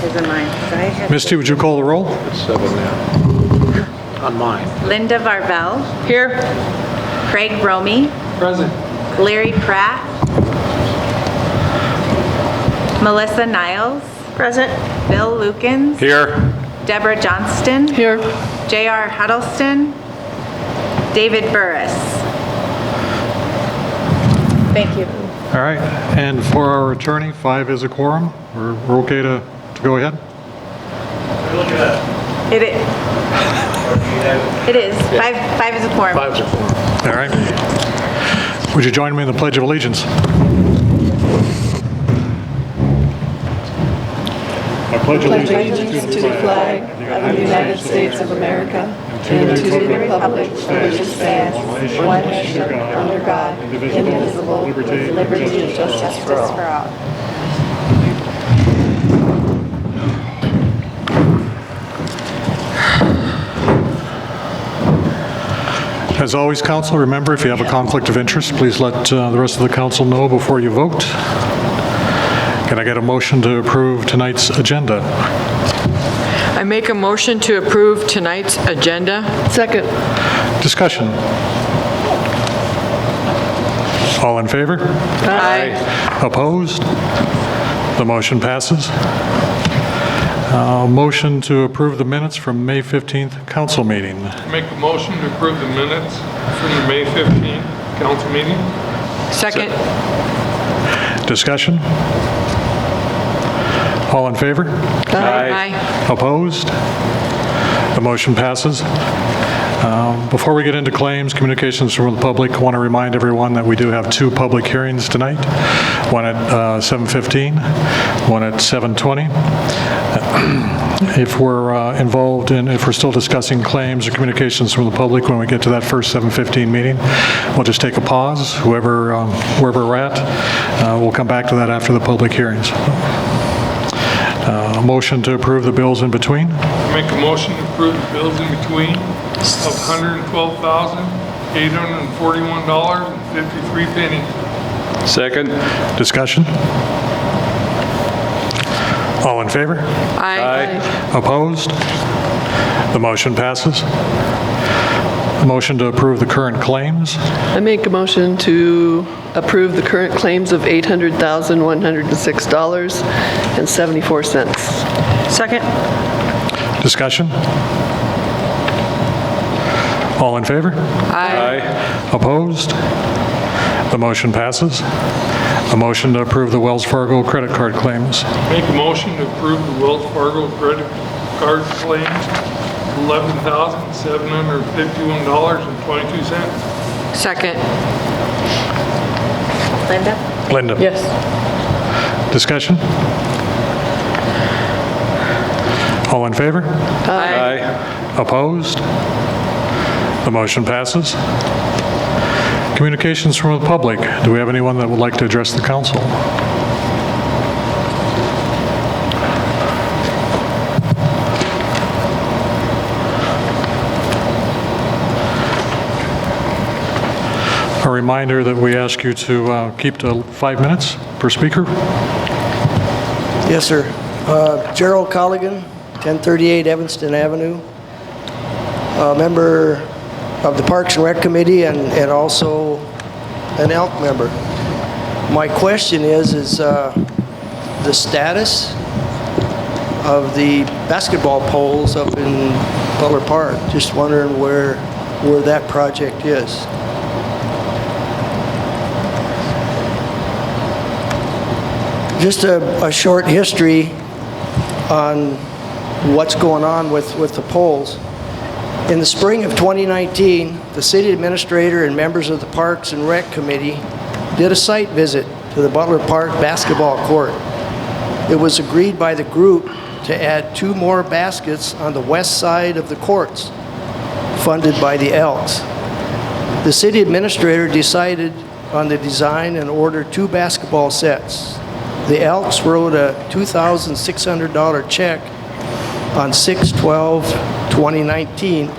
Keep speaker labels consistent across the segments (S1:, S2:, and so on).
S1: Is it mine? 'Cause I had
S2: Misty, would you call the roll?
S3: It's 7 now. On mine.
S1: Linda Varvel,
S4: Here.
S1: Craig Romey,
S3: Present.
S1: Larry Pratt, Melissa Niles,
S4: Present.
S1: Bill Lukens,
S2: Here.
S1: Deborah Johnston,
S4: Here.
S1: J.R. Huddleston, David Burris. Thank you.
S2: All right, and for our attorney, 5 is a quorum. We're okay to go ahead?
S1: It is. It is. Five is a quorum.
S3: 5's a quorum.
S2: All right. Would you join me in the Pledge of Allegiance? I pledge
S5: allegiance to the flag of the United States of America and to the republic for which it stands, one nation, under God, indivisible, with liberty and justice for all.
S2: As always, council, remember, if you have a conflict of interest, please let the rest of the council know before you vote. Can I get a motion to approve tonight's agenda?
S4: I make a motion to approve tonight's agenda.
S5: Second.
S2: Discussion. All in favor?
S4: Aye.
S2: Opposed? The motion passes. Motion to approve the minutes from May 15th council meeting.
S6: Make a motion to approve the minutes from the May 15th council meeting.
S4: Second.
S2: Discussion? All in favor?
S4: Aye.
S2: Opposed? The motion passes. Before we get into claims, communications from the public, I want to remind everyone that we do have 2 public hearings tonight, one at 7:15, one at 7:20. If we're if we're still discussing claims or communications from the public when we get to that first 7:15 meeting, we'll just take a pause, wherever we're at. We'll come back to that after the public hearings. Motion to approve the bills in between.
S6: Make a motion to approve the bills in between of $112,841.53.
S3: Second.
S2: Discussion? All in favor?
S4: Aye.
S2: Opposed? The motion passes. Motion to approve the current claims.
S5: I make a motion to approve the current claims of $800,106.74.
S4: Second.
S2: Discussion? All in favor?
S4: Aye.
S2: Opposed? The motion passes. A motion to approve the Wells Fargo credit card claims.
S6: Make a motion to approve the Wells Fargo credit card claims, $11,751.22.
S4: Second.
S1: Linda?
S2: Linda?
S4: Yes.
S2: Discussion? All in favor?
S4: Aye.
S2: Opposed? The motion passes. Communications from the public. Do we have anyone that would like to address the council? A reminder that we ask you to keep to 5 minutes per speaker.
S7: Yes, sir. Gerald Colligan, 1038 Evanston Avenue. Member of the Parks and Rec Committee and also an ELK member. My question is the status of the basketball poles up in Butler Park. Just wondering where that project is. Just a short history on what's going on with the poles. In the spring of 2019, the city administrator and members of the Parks and Rec Committee did a site visit to the Butler Park basketball court. It was agreed by the group to add 2 more baskets on the west side of the courts, funded by the Elks. The city administrator decided on the design and ordered 2 basketball sets. The Elks wrote a $2,600 check on 6/12/2019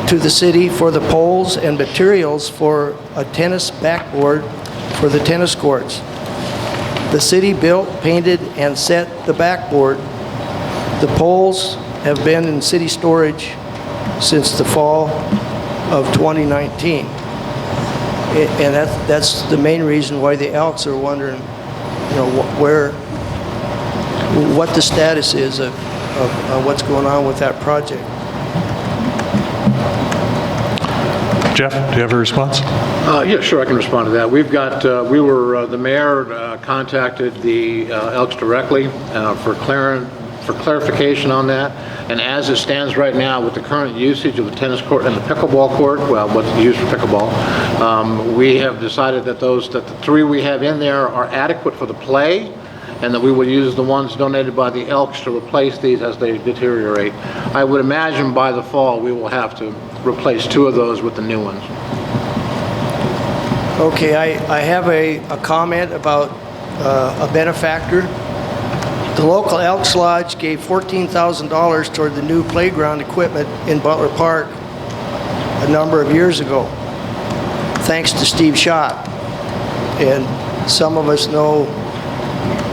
S7: to the city for the poles and materials for a tennis backboard for the tennis courts. The city built, painted, and set the backboard. The poles have been in city storage since the fall of 2019. And that's the main reason why the Elks are wondering, you know, what the status is of what's going on with that project.
S2: Jeff, do you have a response?
S3: Yeah, sure, I can respond to that. We've got, the mayor contacted the Elks directly for clarification on that. And as it stands right now, with the current usage of the tennis court and the pickleball court, well, what's used for pickleball, we have decided that the three we have in there are adequate for the play, and that we will use the ones donated by the Elks to replace these as they deteriorate. I would imagine by the fall, we will have to replace 2 of those with the new ones.
S7: Okay, I have a comment about a benefactor. The local Elks Lodge gave $14,000 toward the new playground equipment in Butler Park a number of years ago, thanks to Steve Schott. And some of us know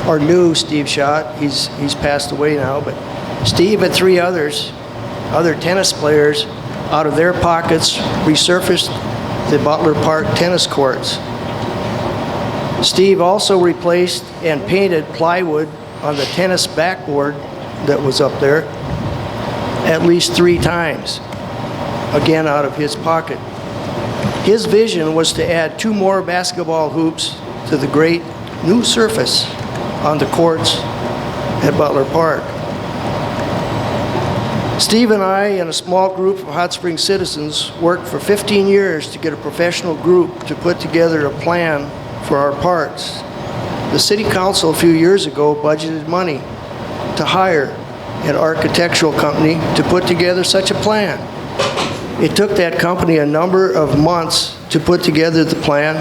S7: or knew Steve Schott. He's passed away now, but Steve and 3 other tennis players, out of their pockets, resurfaced the Butler Park tennis courts. Steve also replaced and painted plywood on the tennis backboard that was up there at least 3 times, again out of his pocket. His vision was to add 2 more basketball hoops to the great new surface on the courts at Butler Park. Steve and I and a small group of Hot Springs citizens worked for 15 years to get a professional group to put together a plan for our parks. The city council a few years ago budgeted money to hire an architectural company to put together such a plan. It took that company a number of months to put together the plan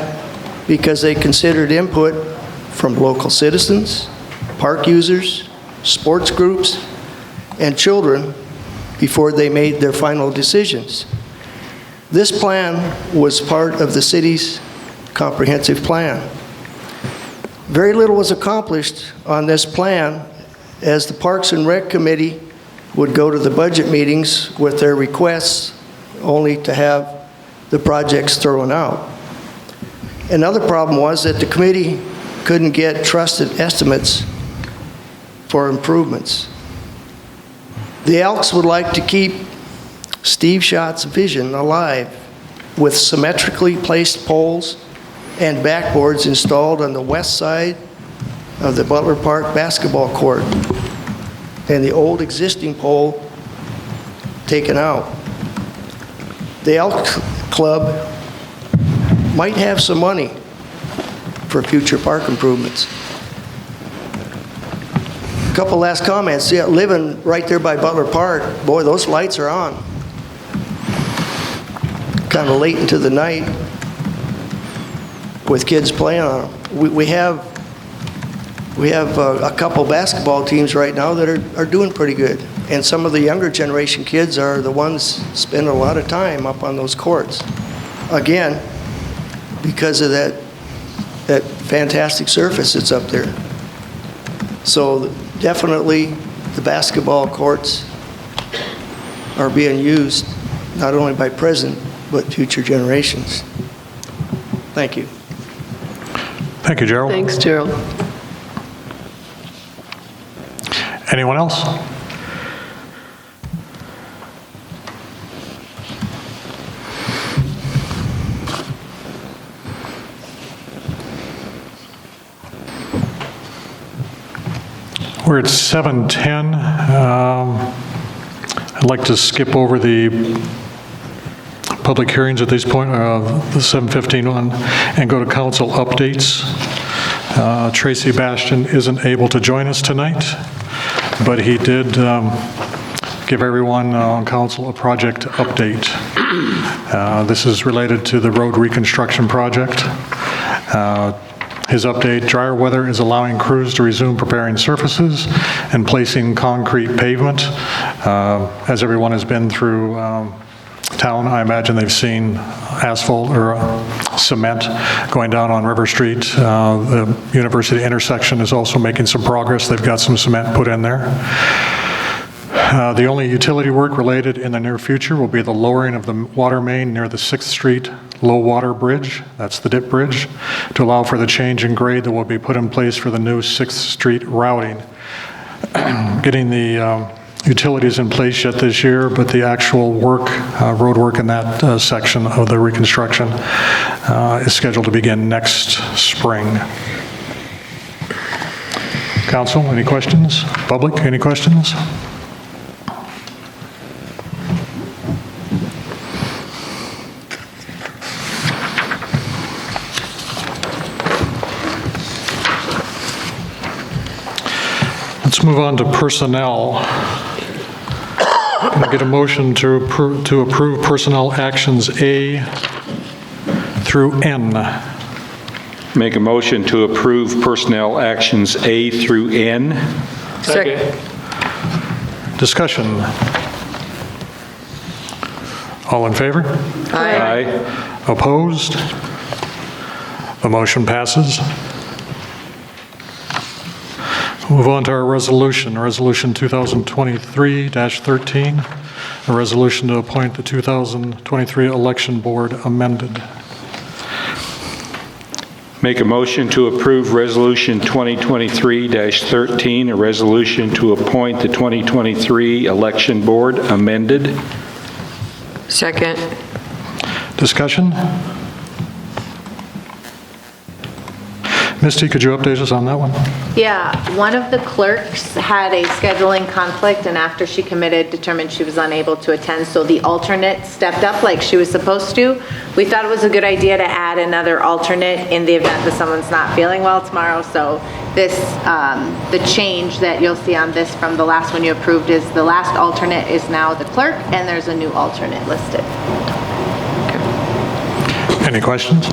S7: because they considered input from local citizens, park users, sports groups, and children before they made their final decisions. This plan was part of the city's comprehensive plan. Very little was accomplished on this plan as the Parks and Rec Committee would go to the budget meetings with their requests only to have the projects thrown out. Another problem was that the committee couldn't get trusted estimates for improvements. The Elks would like to keep Steve Schott's vision alive with symmetrically placed poles and backboards installed on the west side of the Butler Park basketball court and the old existing pole taken out. The Elk Club might have some money for future park improvements. A couple last comments. Yeah, living right there by Butler Park, boy, those lights are on. Kind of late into the night with kids playing on them. We have a couple basketball teams right now that are doing pretty good. And some of the younger generation kids are the ones spending a lot of time up on those courts. Again, because of that fantastic surface that's up there. So definitely the basketball courts are being used not only by present, but future generations. Thank you.
S2: Thank you, Gerald.
S5: Thanks, Gerald.
S2: Anyone else? We're at 7:10. I'd like to skip over the public hearings at this point, the 7:15 one, and go to council updates. Tracy Bastian isn't able to join us tonight, but he did give everyone on council a project update. This is related to the road reconstruction project. His update: drier weather is allowing crews to resume preparing surfaces and placing concrete pavement. As everyone has been through town. I imagine they've seen asphalt or cement going down on River Street. The University intersection is also making some progress. They've got some cement put in there. The only utility work related in the near future will be the lowering of the water main near the 6th Street low water bridge, that's the dip bridge, to allow for the change in grade that will be put in place for the new 6th Street routing. Getting the utilities in place yet this year, but the actual work, road work in that section of the reconstruction is scheduled to begin next spring. Council, any questions? Public, any questions? Let's move on to personnel. Can I get a motion to approve personnel actions A through N?
S8: Make a motion to approve personnel actions A through N.
S4: Second.
S2: Discussion. All in favor?
S8: Aye.
S2: Opposed? The motion passes. Move on to our resolution, Resolution 2023-13, a resolution to appoint the 2023 Election Board amended.
S8: Make a motion to approve Resolution 2023-13, a resolution to appoint the 2023 Election Board amended.
S4: Second.
S2: Discussion? Misty, could you update us on that one?
S1: Yeah, one of the clerks had a scheduling conflict, and after she committed, determined she was unable to attend, so the alternate stepped up like she was supposed to. We thought it was a good idea to add another alternate in the event that someone's not feeling well tomorrow, so this, the change that you'll see on this from the last one you approved is the last alternate is now the clerk, and there's a new alternate listed.
S2: Any questions?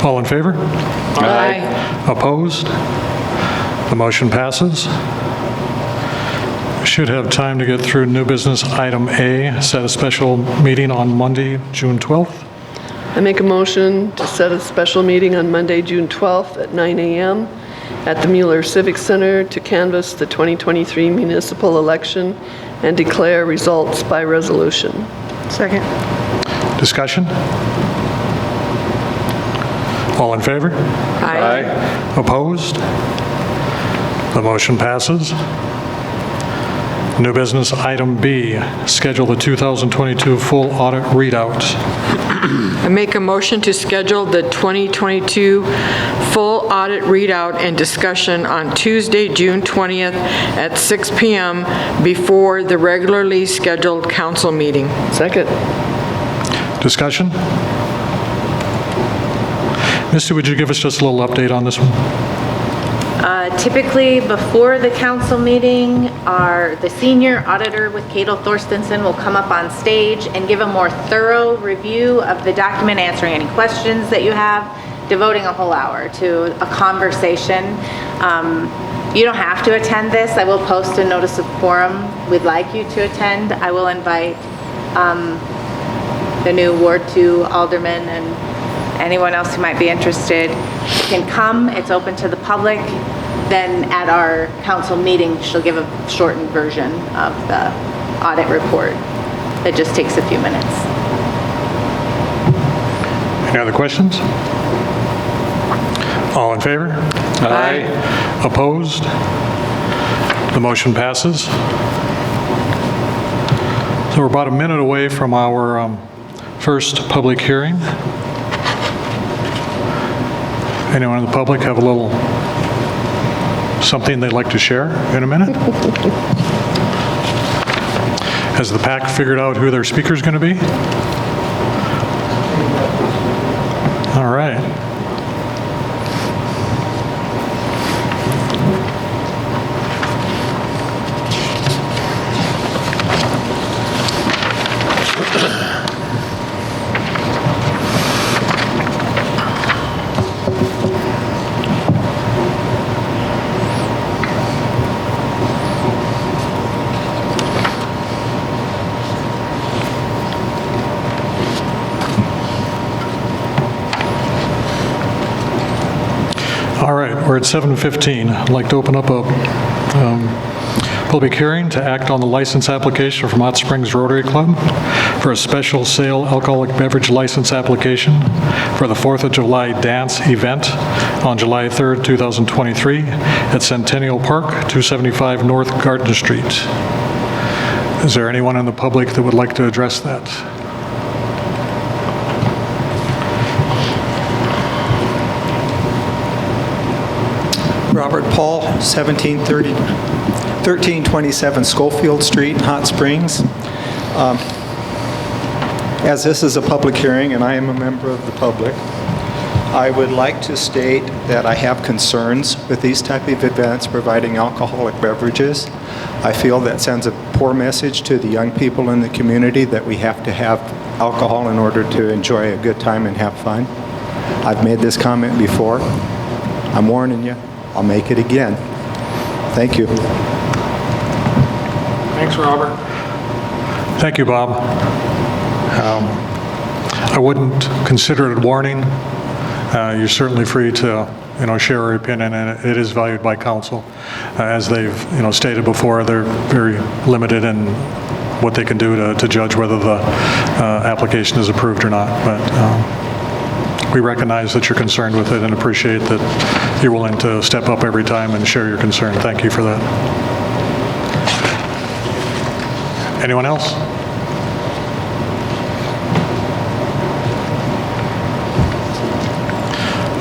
S2: All in favor?
S4: Aye.
S2: Opposed? The motion passes. We should have time to get through new business item A, set a special meeting on Monday, June 12th.
S5: I make a motion to set a special meeting on Monday, June 12th at 9 a.m. at the Mueller Civic Center to canvass the 2023 municipal election and declare results by resolution.
S1: Second.
S2: Discussion? All in favor?
S4: Aye.
S2: Opposed? The motion passes. New business item B, schedule the 2022 full audit readout.
S4: I make a motion to schedule the 2022 full audit readout and discussion on Tuesday, June 20th at 6 p.m. before the regularly scheduled council meeting.
S5: Second.
S2: Discussion? Misty, would you give us just a little update on this one?
S1: Typically, before the council meeting, the senior auditor with Cato Thorstensen will come up on stage and give a more thorough review of the document, answering any questions that you have, devoting a whole hour to a conversation. You don't have to attend this. I will post a notice of quorum. We'd like you to attend. I will invite the new Ward 2 alderman and anyone else who might be interested can come. It's open to the public. Then at our council meeting, she'll give a shortened version of the audit report. It just takes a few minutes.
S2: Any other questions? All in favor?
S4: Aye.
S2: Opposed? The motion passes. So we're about a minute away from our first public hearing. Anyone in the public have a little something they'd like to share in a minute? Has the PAC figured out who their speaker's going to be? All right. at 7:15. I'd like to open up a public hearing to act on the license application from Hot Springs Rotary Club for a special sale alcoholic beverage license application for the 4th of July dance event on July 3rd, 2023 at Centennial Park, 275 North Garden Street. Is there anyone in the public that would like to address that?
S9: Robert Paul, 1327 Schofield Street, Hot Springs. As this is a public hearing and I am a member of the public, I would like to state that I have concerns with these type of events providing alcoholic beverages. I feel that sends a poor message to the young people in the community that we have to have alcohol in order to enjoy a good time and have fun. I've made this comment before. I'm warning you. I'll make it again. Thank you.
S6: Thanks, Robert.
S2: Thank you, Bob. I wouldn't consider it a warning. You're certainly free to, share your opinion, and it is valued by council. As they've, stated before, they're very limited in what they can do to judge whether the application is approved or not. But we recognize that you're concerned with it and appreciate that you're willing to step up every time and share your concern. Thank you for that. Anyone else?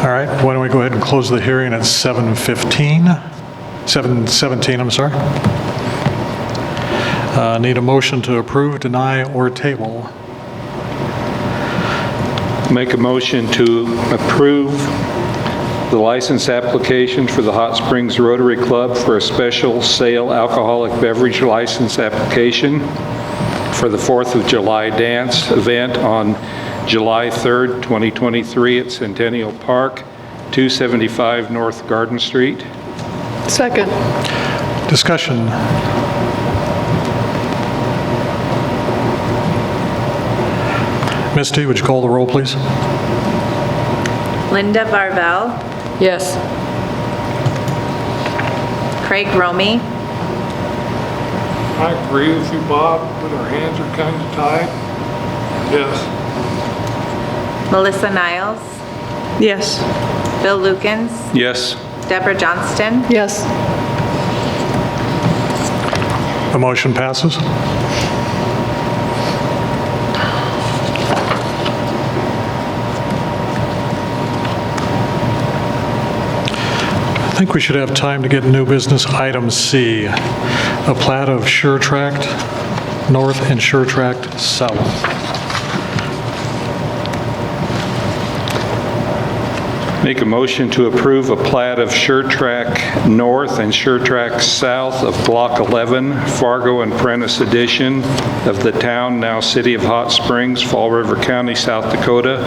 S2: All right, why don't we go ahead and close the hearing at 7:17, I'm sorry. Need a motion to approve, deny, or table.
S8: Make a motion to approve the license application for the Hot Springs Rotary Club for a special sale alcoholic beverage license application for the 4th of July dance event on July 3rd, 2023 at Centennial Park, 275 North Garden Street.
S5: Second.
S2: Discussion. Misty, would you call the roll, please?
S1: Linda Barvell,
S4: Yes.
S1: Craig Romy,
S6: I agree with you, Bob, but our hands are kind of tied. Yes.
S1: Melissa Niles,
S5: Yes.
S1: Bill Lukens,
S8: Yes.
S1: Deborah Johnston,
S5: Yes.
S2: The motion passes. I think we should have time to get new business item C, a plat of Sure Tract North and Sure Tract South.
S8: Make a motion to approve a plat of Sure Track North and Sure Track South of Block 11, Fargo and Prentice Edition of the town, now City of Hot Springs, Fall River County, South Dakota,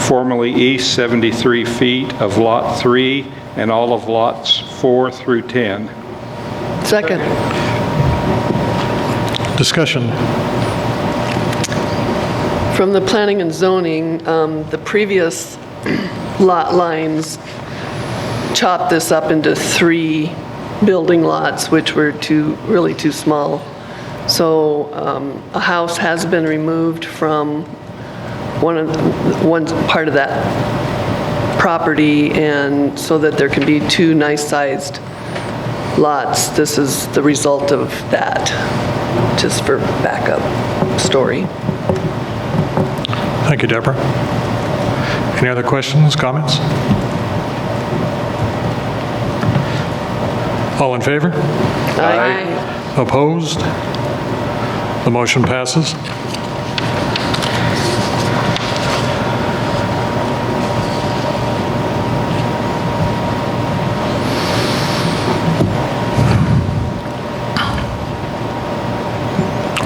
S8: formerly east 73 feet of Lot 3 and all of Lots 4 through 10.
S5: Second.
S2: Discussion.
S5: From the planning and zoning, the previous lot lines chopped this up into 3 building lots, which were really too small. So a house has been removed from one part of that property, and so that there can be 2 nice-sized lots. This is the result of that, just for backup story.
S2: Thank you, Deborah. Any other questions, comments? All in favor?
S5: Aye.
S2: Opposed? The motion passes.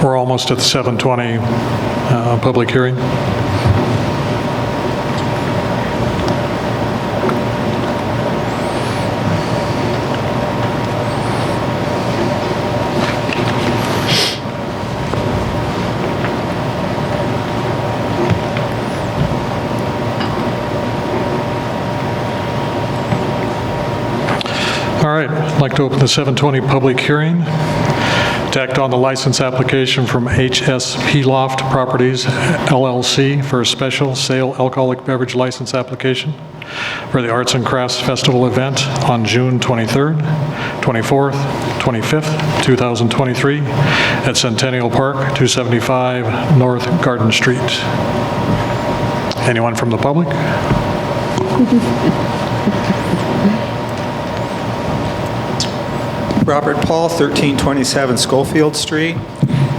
S2: We're almost at the 7:20 public hearing. All right, I'd like to open the 7:20 public hearing to act on the license application from HSP Loft Properties LLC for a special sale alcoholic beverage license application for the Arts and Crafts Festival event on June 23rd, 24th, 25th, 2023 at Centennial Park, 275 North Garden Street. Anyone from the public?
S9: Robert Paul, 1327 Schofield Street.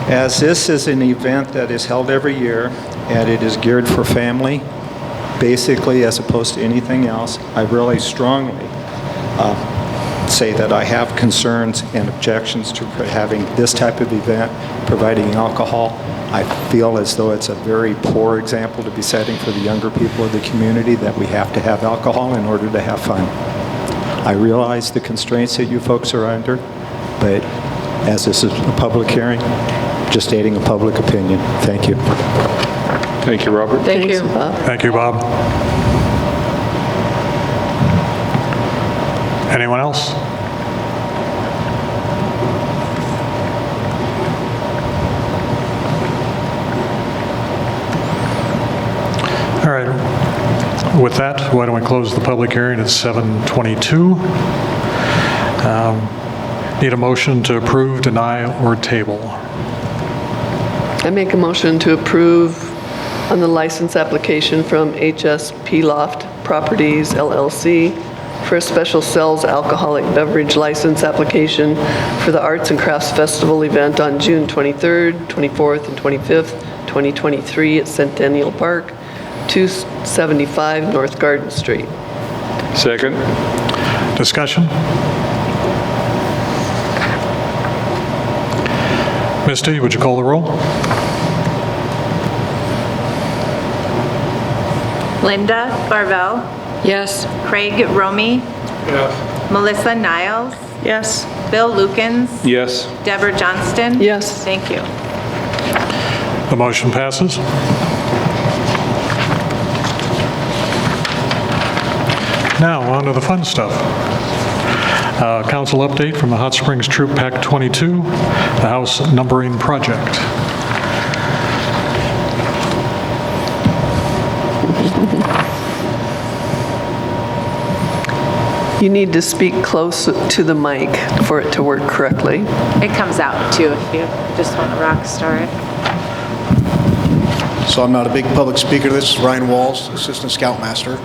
S9: As this is an event that is held every year, and it is geared for family, basically, as opposed to anything else, I really strongly say that I have concerns and objections to having this type of event, providing alcohol. I feel as though it's a very poor example to be setting for the younger people of the community that we have to have alcohol in order to have fun. I realize the constraints that you folks are under, but as this is a public hearing, just stating a public opinion. Thank you.
S8: Thank you, Robert.
S4: Thank you.
S2: Thank you, Bob. Anyone else? All right. With that, why don't we close the public hearing at 7:22? Need a motion to approve, deny, or table.
S5: I make a motion to approve on the license application from HSP Loft Properties LLC for a special sales alcoholic beverage license application for the Arts and Crafts Festival event on June 23rd, 24th, and 25th, 2023 at Centennial Park, 275 North Garden Street.
S8: Second.
S2: Discussion? Misty, would you call the roll?
S1: Linda Barvell,
S4: Yes.
S1: Craig Romy,
S6: Yes.
S1: Melissa Niles,
S5: Yes.
S1: Bill Lukens,
S8: Yes.
S1: Deborah Johnston.
S5: Yes.
S1: Thank you.
S2: The motion passes. Now, on to the fun stuff. Council update from the Hot Springs Troop Pack 22, the house numbering project.
S5: You need to speak close to the mic for it to work correctly.
S1: It comes out too if you just want to rock star it.
S10: So I'm not a big public speaker. This is Ryan Walls, Assistant Scoutmaster.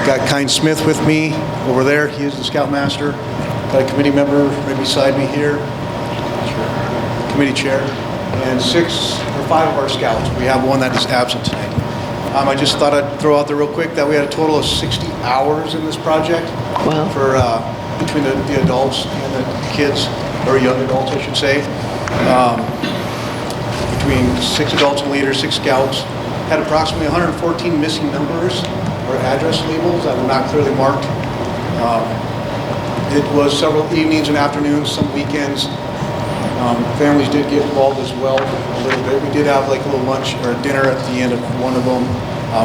S10: Got Kyne Smith with me over there. He is the Scoutmaster. Got a committee member right beside me here, committee chair, and 5 of our scouts. We have one that is absent tonight. I just thought I'd throw out there real quick that we had a total of 60 hours in this project.
S5: Wow.
S10: For between the adults and the kids, or young adults, I should say. Between 6 adults and leaders, 6 scouts, had approximately 114 missing numbers or address labels that were not clearly marked. It was several evenings and afternoons, some weekends. Families did get involved as well a little bit. We did have like a little lunch or a dinner at the end of one of them.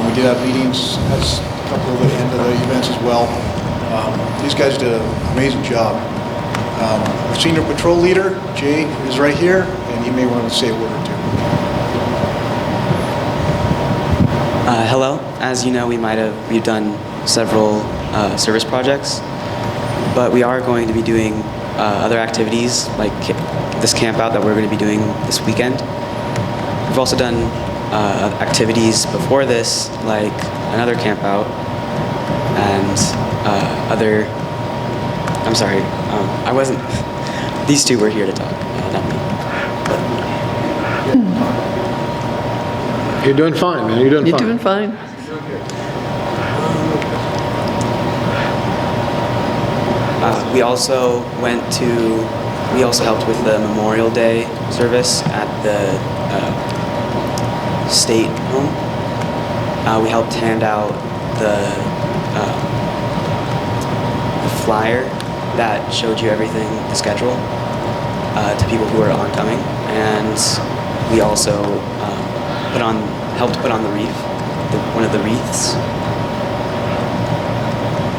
S10: We did have meetings at a couple of the end of the events as well. These guys did an amazing job. Our senior patrol leader, Jay, is right here, and he may want to say a word or two.
S11: Hello. As you know, we've done several service projects, but we are going to be doing other activities like this camp out that we're going to be doing this weekend. We've also done activities before this, like another camp out and other. I'm sorry, I wasn't. These two were here to talk, not me.
S3: You're doing fine, man. You're doing
S5: You're
S3: fine.
S5: doing fine.
S11: We also helped with the Memorial Day service at the state home. We helped hand out the flyer that showed you everything, the schedule, to people who are oncoming, and we also helped put on the wreath, one of the wreaths,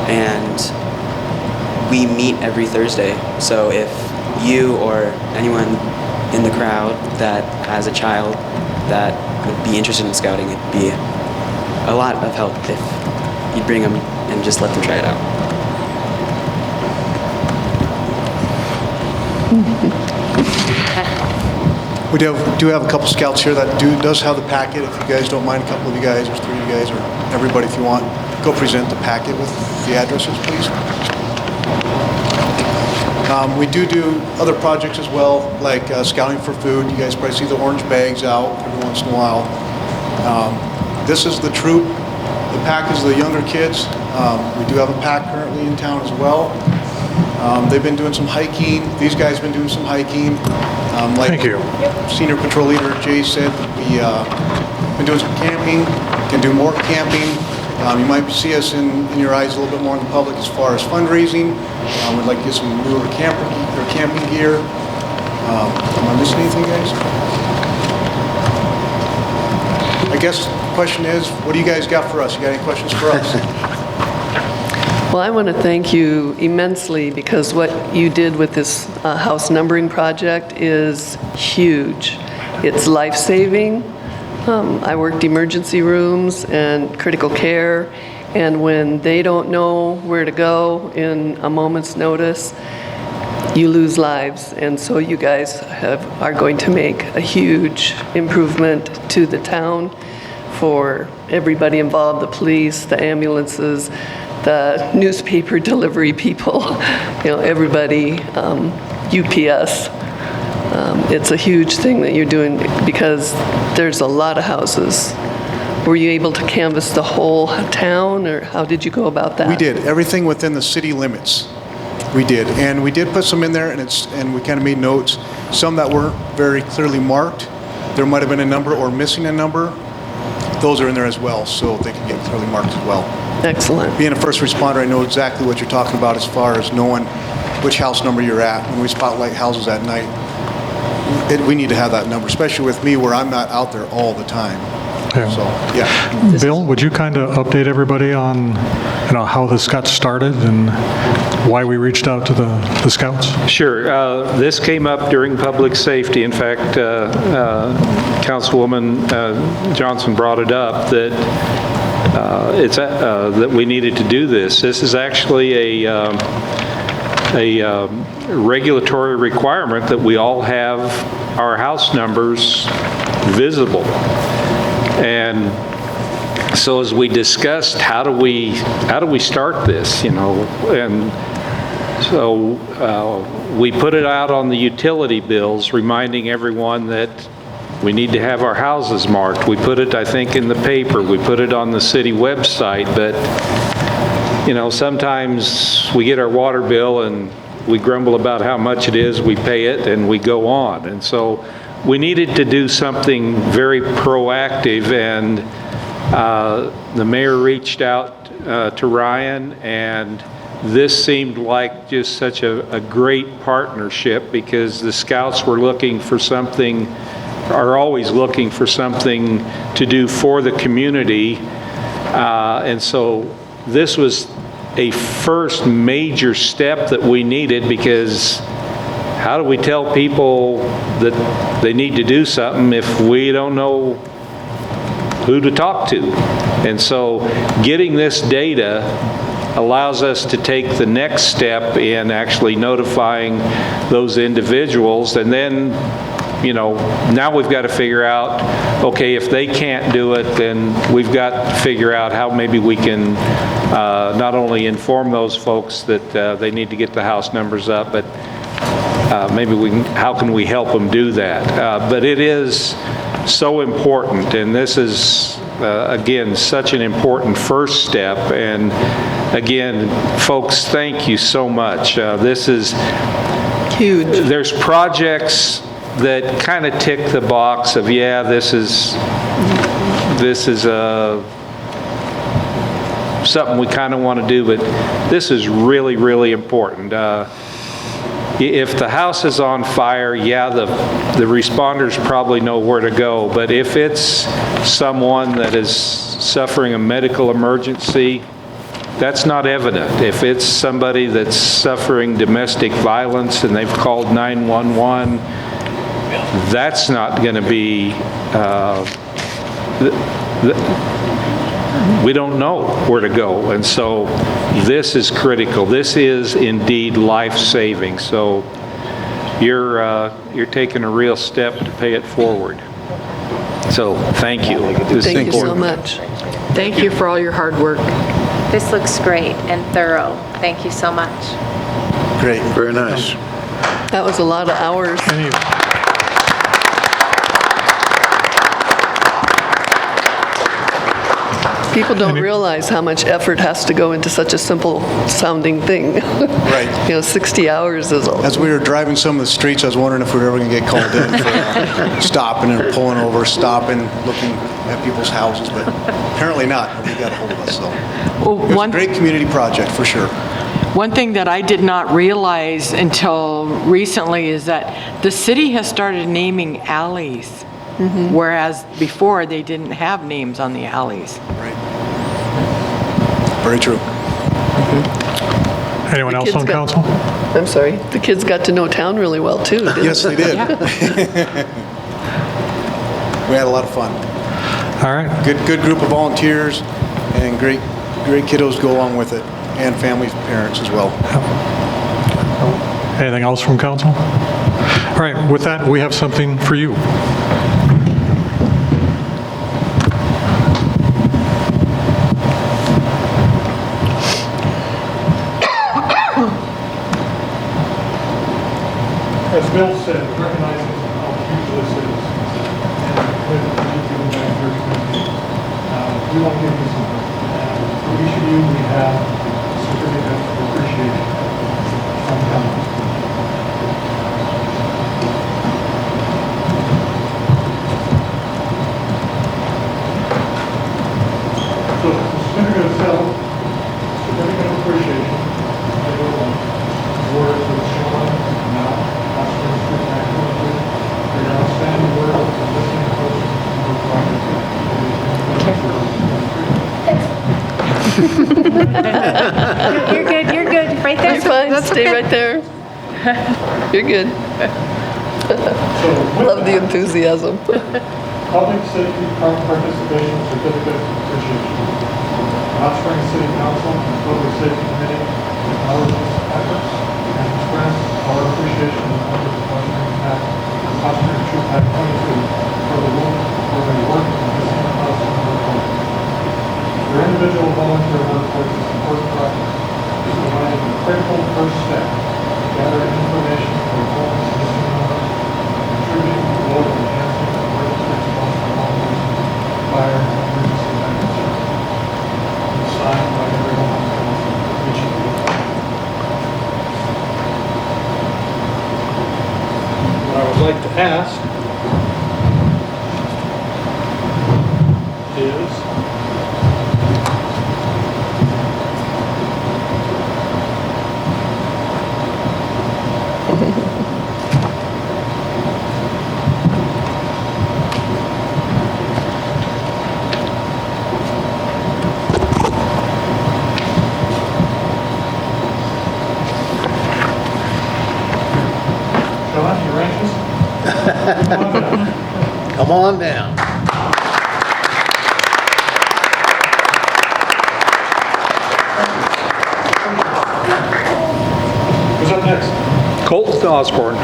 S11: and we meet every Thursday. So if you or anyone in the crowd that has a child that would be interested in scouting, it'd be a lot of help if you'd bring them and just let them try it out.
S10: We do have a couple scouts here that does have the packet. If you guys don't mind, a couple of you guys, or 3 of you guys, or everybody if you want, go present the packet with the addresses, please. We do other projects as well, like scouting for food. You guys probably see the orange bags out every once in a while. This is the troop. The pack is the younger kids. We do have a pack currently in town as well. They've been doing some hiking. These guys have been doing some hiking.
S2: Thank you.
S10: Senior Patrol Leader Jay said, we've been doing some camping, can do more camping. You might see us in your eyes a little bit more in the public as far as fundraising. We'd like to get some newer camping gear. Am I missing anything, guys? I guess the question is, what do you guys got for us? You got any questions for us?
S5: Well, I want to thank you immensely because what you did with this house numbering project is huge. It's life-saving. I worked emergency rooms and critical care, and when they don't know where to go in a moment's notice, you lose lives. And so you guys are going to make a huge improvement to the town for everybody involved, the police, the ambulances, the newspaper delivery people, everybody, UPS. It's a huge thing that you're doing because there's a lot of houses. Were you able to canvass the whole town, or how did you go about that?
S10: We did everything within the city limits. We did, and we did put some in there, and we kind of made notes. Some that weren't very clearly marked. There might have been a number or missing a number. Those are in there as well, so they can get clearly marked as well.
S5: Excellent.
S10: Being a first responder, I know exactly what you're talking about as far as knowing which house number you're at. When we spotlight houses at night, we need to have that number, especially with me where I'm not out there all the time.
S2: Yeah.
S10: So, yeah.
S2: Bill, would you kind of update everybody on how this got started and why we reached out to the Scouts?
S8: Sure. This came up during public safety. In fact, Councilwoman Johnson brought it up that that we needed to do this. This is actually a regulatory requirement that we all have our house numbers visible. And so as we discussed, how do we start this, and so we put it out on the utility bills, reminding everyone that we need to have our houses marked. We put it, I think, in the paper. We put it on the city website, but sometimes we get our water bill and we grumble about how much it is, we pay it, and we go on. And so we needed to do something very proactive, and the mayor reached out to Ryan, and this seemed like just such a great partnership because the Scouts were are always looking for something to do for the community. And so this was a first major step that we needed, because how do we tell people that they need to do something if we don't know who to talk to? And so getting this data allows us to take the next step in actually notifying those individuals, and then now we've got to figure out, okay, if they can't do it, then we've got to figure out how maybe we can not only inform those folks that they need to get the house numbers up, but maybe how can we help them do that? But it is so important, and this is, again, such an important first step. And again, folks, thank you so much. This is
S5: huge.
S8: There's projects that kind of tick the box of, yeah, this is something we kind of want to do, but this is really, really important. If the house is on fire, yeah, the responders probably know where to go, but if it's someone that is suffering a medical emergency, that's not evident. If it's somebody that's suffering domestic violence and they've called 911, that's not going to be, we don't know where to go. And so this is critical. This is indeed life-saving. So you're taking a real step to pay it forward. So thank you. This is
S5: Thank you so
S8: important.
S5: much.
S4: Thank you for all your hard work.
S1: This looks great and thorough. Thank you so much.
S10: Great.
S3: Very nice.
S5: That was a lot of hours. People don't realize how much effort has to go into such a simple sounding thing.
S10: Right.
S5: 60 hours is a
S10: As we were driving some of the streets, I was wondering if we were ever going to get called in for stopping and pulling over, stopping, looking at people's houses, but apparently not. Nobody got a hold of us, so.
S4: Well,
S10: It was a great community project, for sure.
S4: One thing that I did not realize until recently is that the city has started naming alleys, whereas before they didn't have names on the alleys.
S10: Right. Very true.
S2: Anyone else
S5: kids
S2: on
S5: got-
S2: council?
S5: I'm sorry, the kids got to know town really well, too, didn't
S10: Yes, they did.
S4: Yeah.
S10: We had a lot of fun.
S2: All right.
S10: Good group of volunteers and great kiddos to go along with it, and families and parents as well.
S2: Anything else from council? All right, with that, we have something for you. As Bill said, recognizing how huge this is, and with the giving back to your community, we want to give you something. For each of you, we have a certificate of appreciation from council. So, the certificate itself, certificate of appreciation, awards of Sean, Matt, Oscar, Street Activity, for your outstanding work of listening to the project.
S1: You're good, right there.
S5: That's fine, stay right there. You're good. Love the enthusiasm.
S2: Public Safety Participation Certificate of Appreciation. Hot Springs City Council and Public Safety Committee acknowledge this efforts and express our appreciation to the members of Hot Springs Troop Act 22 for the work in this in-house work. Your individual volunteer work towards this important project is providing a critical first step to gathering information for homes and missing members, contributing to local enhancement of emergency response for law enforcement, fire, and emergency medical services. And signed by everyone on council, each of you. What I would like to ask is Sean, you anxious?
S3: Come on down.
S2: Who's up next?
S8: Colt Osborne.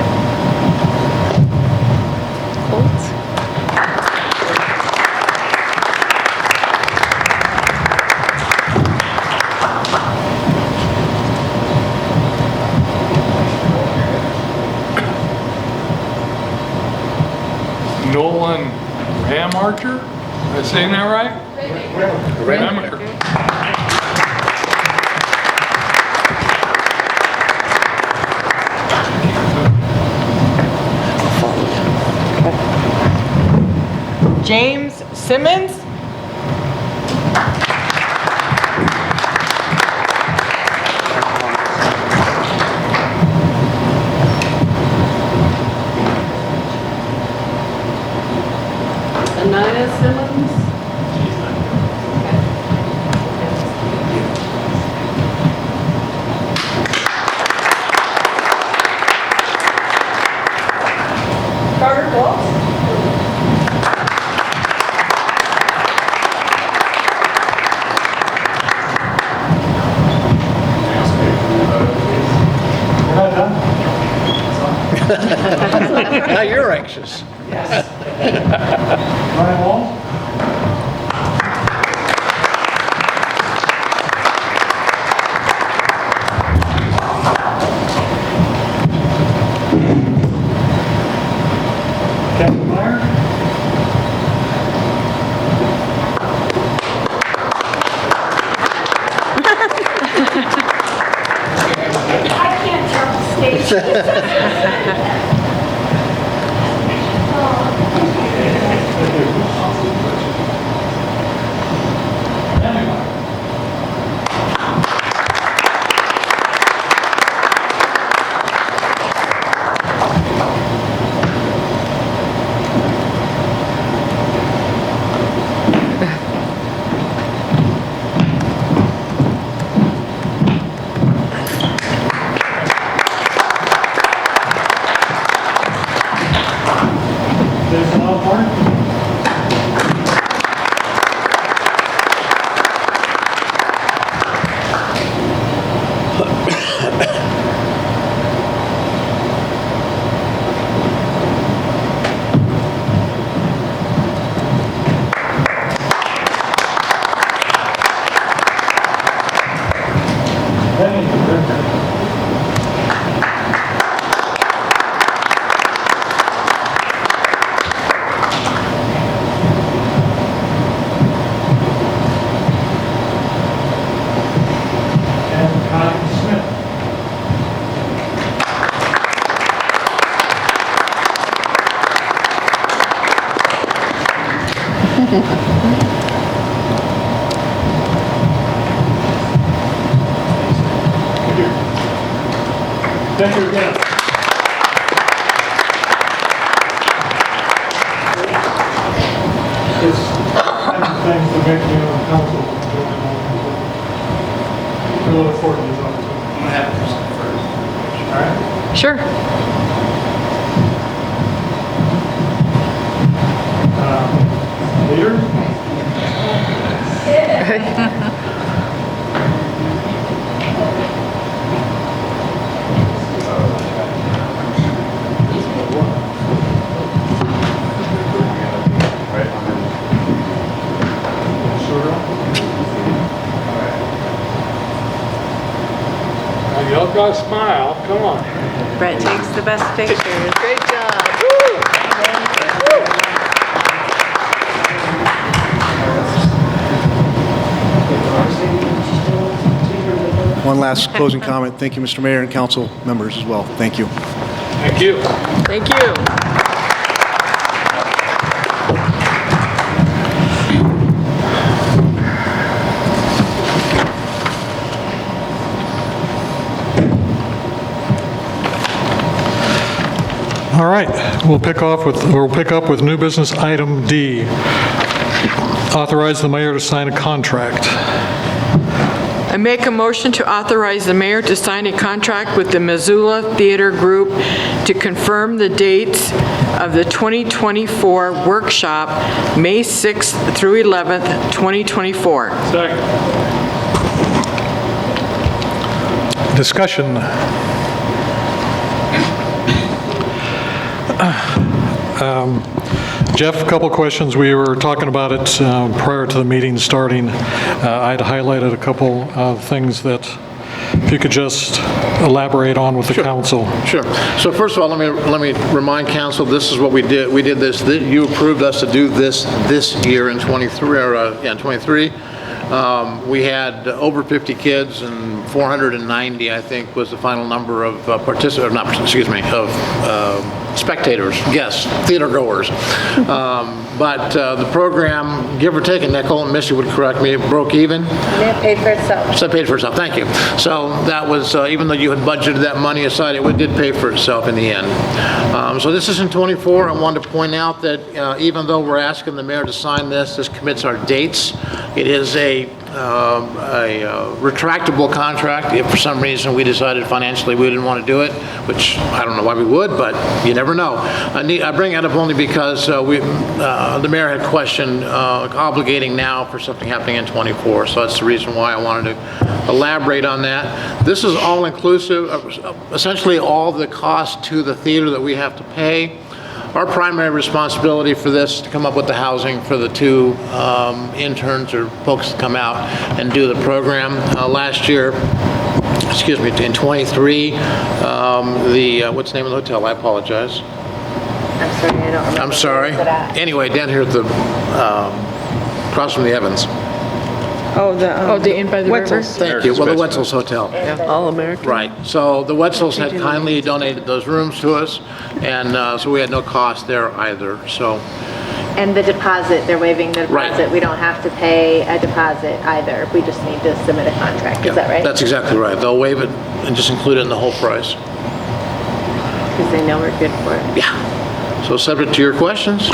S6: Nolan Ramarcher? Am I saying that right? Ramaker.
S4: James Simmons?
S5: Anaya Simmons? Carter Waltz.
S3: Now you're anxious.
S2: Ryan Walls? Captain Meyer?
S5: I can't jump the stage.
S2: Jason Osborne? And Connie Smith. Thank you again. It's things that make me on council. We look forward to these opportunities. All right.
S4: Sure.
S2: Leader?
S6: Y'all got to smile, come on.
S1: Brett takes the best pictures. Great job.
S10: One last closing comment. Thank you, Mr. Mayor and council members as well. Thank you.
S6: Thank you.
S4: Thank you.
S2: All right, we'll pick up with new business item D. Authorize the mayor to sign a contract.
S4: I make a motion to authorize the mayor to sign a contract with the Missoula Theater Group to confirm the dates of the 2024 workshop, May 6th through 11th, 2024.
S6: Second.
S2: Discussion. Jeff, a couple questions. We were talking about it prior to the meeting starting. I'd highlighted a couple of things that if you could just elaborate on with the council.
S3: Sure. So first of all, let me remind council, this is what we did. We did this, you approved us to do this year in 23. We had over 50 kids, and 490, I think, was the final number of spectators, guests, theater goers. But the program, give or take a nickel, and Missy would correct me, it broke even.
S1: It paid for itself.
S3: So it paid for itself, thank you. So that was, even though you had budgeted that money aside, it did pay for itself in the end. So this is in 24. I wanted to point out that even though we're asking the mayor to sign this commits our dates. It is a retractable contract if for some reason we decided financially we didn't want to do it, which I don't know why we would, but you never know. I bring that up only because the mayor had questioned obligating now for something happening in '24, so that's the reason why I wanted to elaborate on that. This is all inclusive of essentially all the cost to the theater that we have to pay. Our primary responsibility for this is to come up with the housing for the two interns or folks to come out and do the program. Last year, excuse me, in '23, what's the name of the hotel? I apologize.
S1: I'm sorry, I don't remember.
S3: I'm sorry.
S1: Where's it at?
S3: Anyway, down here at the, across from the Evans.
S4: the Inn by the River?
S3: Thank you. Well, the Wetzel's Hotel.
S5: All American.
S3: Right. So the Wetzels had kindly donated those rooms to us, and so we had no cost there either. So,
S1: And the deposit, they're waiving the
S3: Right.
S1: deposit. We don't have to pay a deposit either. We just need to submit a contract. Is that right?
S3: That's exactly right. They'll waive it and just include it in the whole price.
S1: Because they know we're good for it.
S3: Yeah. So subject to your questions,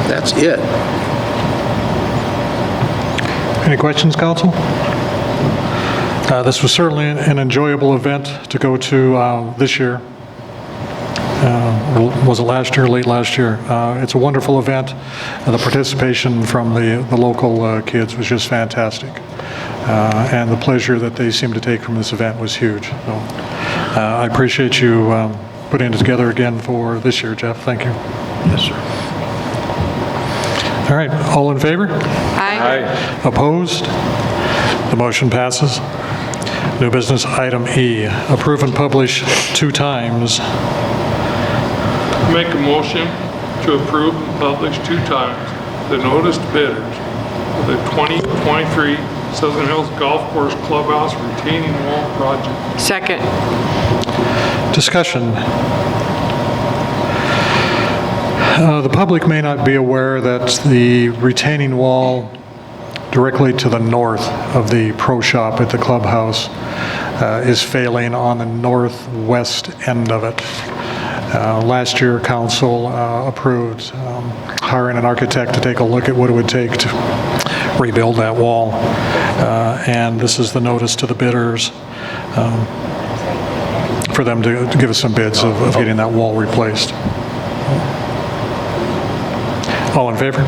S3: that's it.
S2: Any questions, council? This was certainly an enjoyable event to go to this year. Was it last year, late last year? It's a wonderful event. The participation from the local kids was just fantastic. And the pleasure that they seemed to take from this event was huge. So, I appreciate you putting it together again for this year, Jeff. Thank you.
S3: Yes, sir.
S2: All right, all in favor?
S4: Aye.
S2: Opposed? The motion passes. New business item E, approve and publish 2 times.
S6: Make a motion to approve and publish 2 times the noticed bidders for the 2023 Southern Hills Golf Course Clubhouse retaining wall project.
S4: Second.
S2: Discussion. The public may not be aware that the retaining wall directly to the north of the pro shop at the clubhouse is failing on the northwest end of it. Last year, council approved hiring an architect to take a look at what it would take to rebuild that wall. And this is the notice to the bidders for them to give us some bids of getting that wall replaced. All in favor?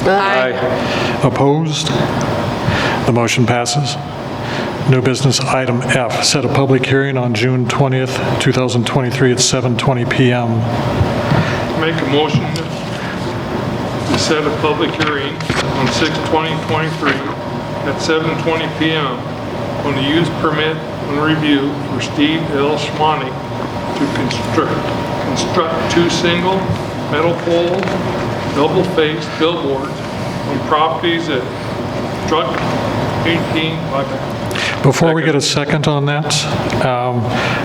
S4: Aye.
S2: Opposed? The motion passes. New business item F, set a public hearing on June 20th, 2023 at 7:20 PM.
S6: Make a motion to set a public hearing on 6/20/23 at 7:20 PM on the use permit and review for Steve L. Schmanik to construct 2 single metal pole, double-faced billboards on properties at Truck 18 Bucket.
S2: Before we get a second on that,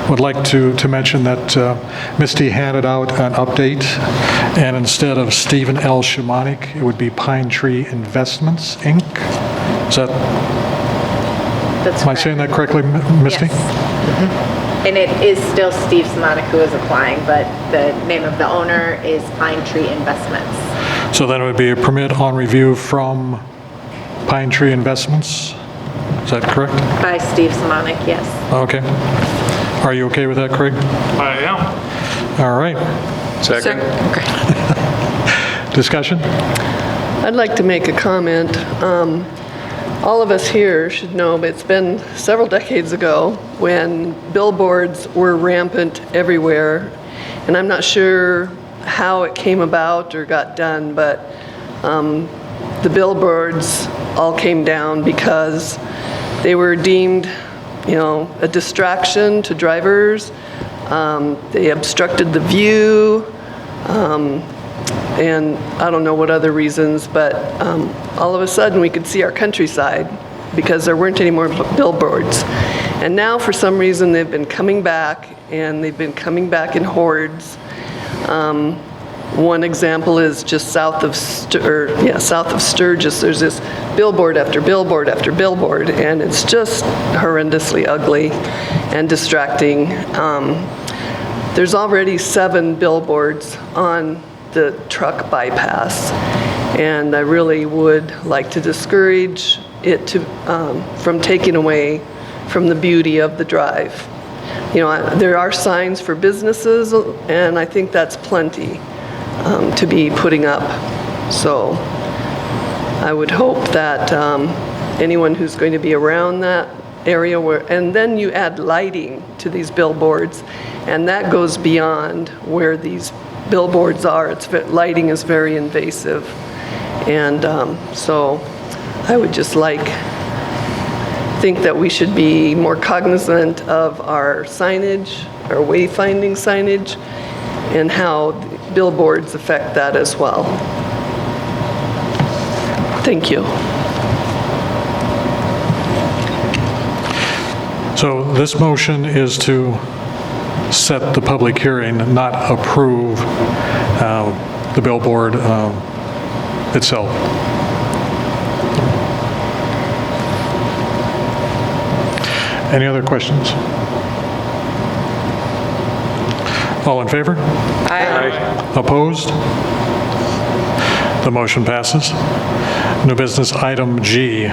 S2: would like to mention that Misty handed out an update, and instead of Stephen L. Schmanik, it would be Pine Tree Investments, Inc. Is that,
S1: That's
S2: am I saying that correctly, Misty?
S1: Yes. And it is still Steve Simonik who is applying, but the name of the owner is Pine Tree Investments.
S2: So then it would be a permit on review from Pine Tree Investments? Is that correct?
S1: By Steve Simonik, yes.
S2: Okay. Are you okay with that, Craig?
S6: I am.
S2: All right.
S8: Second.
S4: Okay.
S2: Discussion?
S5: I'd like to make a comment. All of us here should know, but it's been several decades ago when billboards were rampant everywhere. And I'm not sure how it came about or got done, but the billboards all came down because they were deemed, a distraction to drivers. They obstructed the view, and I don't know what other reasons, but all of a sudden we could see our countryside because there weren't any more billboards. And now for some reason they've been coming back, and they've been coming back in hordes. One example is just south of Sturgis. There's this billboard after billboard after billboard, and it's just horrendously ugly and distracting. There's already 7 billboards on the truck bypass, And I really would like to discourage it from taking away from the beauty of the drive. You know, there are signs for businesses, and I think that's plenty to be putting up. So I would hope that anyone who's going to be around that area and then you add lighting to these billboards, and that goes beyond where these billboards are. Lighting is very invasive. And so I would just think that we should be more cognizant of our signage, our wayfinding signage, and how billboards affect that as well. Thank you.
S2: So this motion is to set the public hearing, not approve the billboard itself. Any other questions? All in favor?
S4: Aye.
S2: Opposed? The motion passes. New business item G,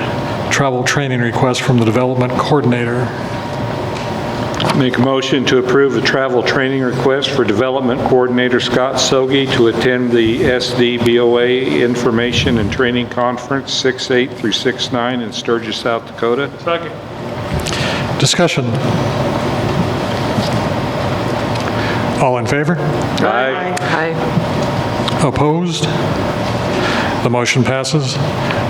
S2: travel training request from the development coordinator.
S8: Make a motion to approve the travel training request for Development Coordinator Scott Sogi to attend the SDBOA Information and Training Conference 6/8 through 6/9 in Sturgis, South Dakota.
S6: Second.
S2: Discussion. All in favor?
S8: Aye.
S4: Aye.
S2: Opposed? The motion passes.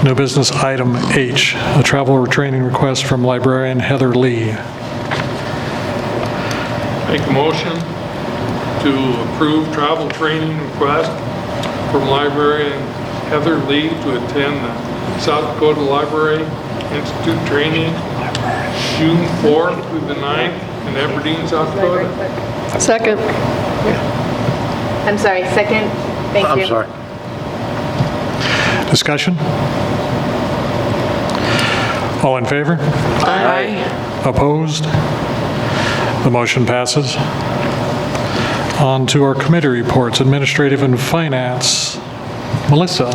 S2: New business item H, a travel training request from librarian Heather Lee.
S6: Make a motion to approve travel training request from librarian Heather Lee to attend the South Dakota Library Institute training June 4th through the 9th in Aberdeen, South Dakota.
S5: Second.
S1: I'm sorry, second? Thank you.
S3: I'm sorry.
S2: Discussion? All in favor?
S4: Aye.
S2: Opposed? The motion passes. On to our committee reports, Administrative and Finance. Melissa.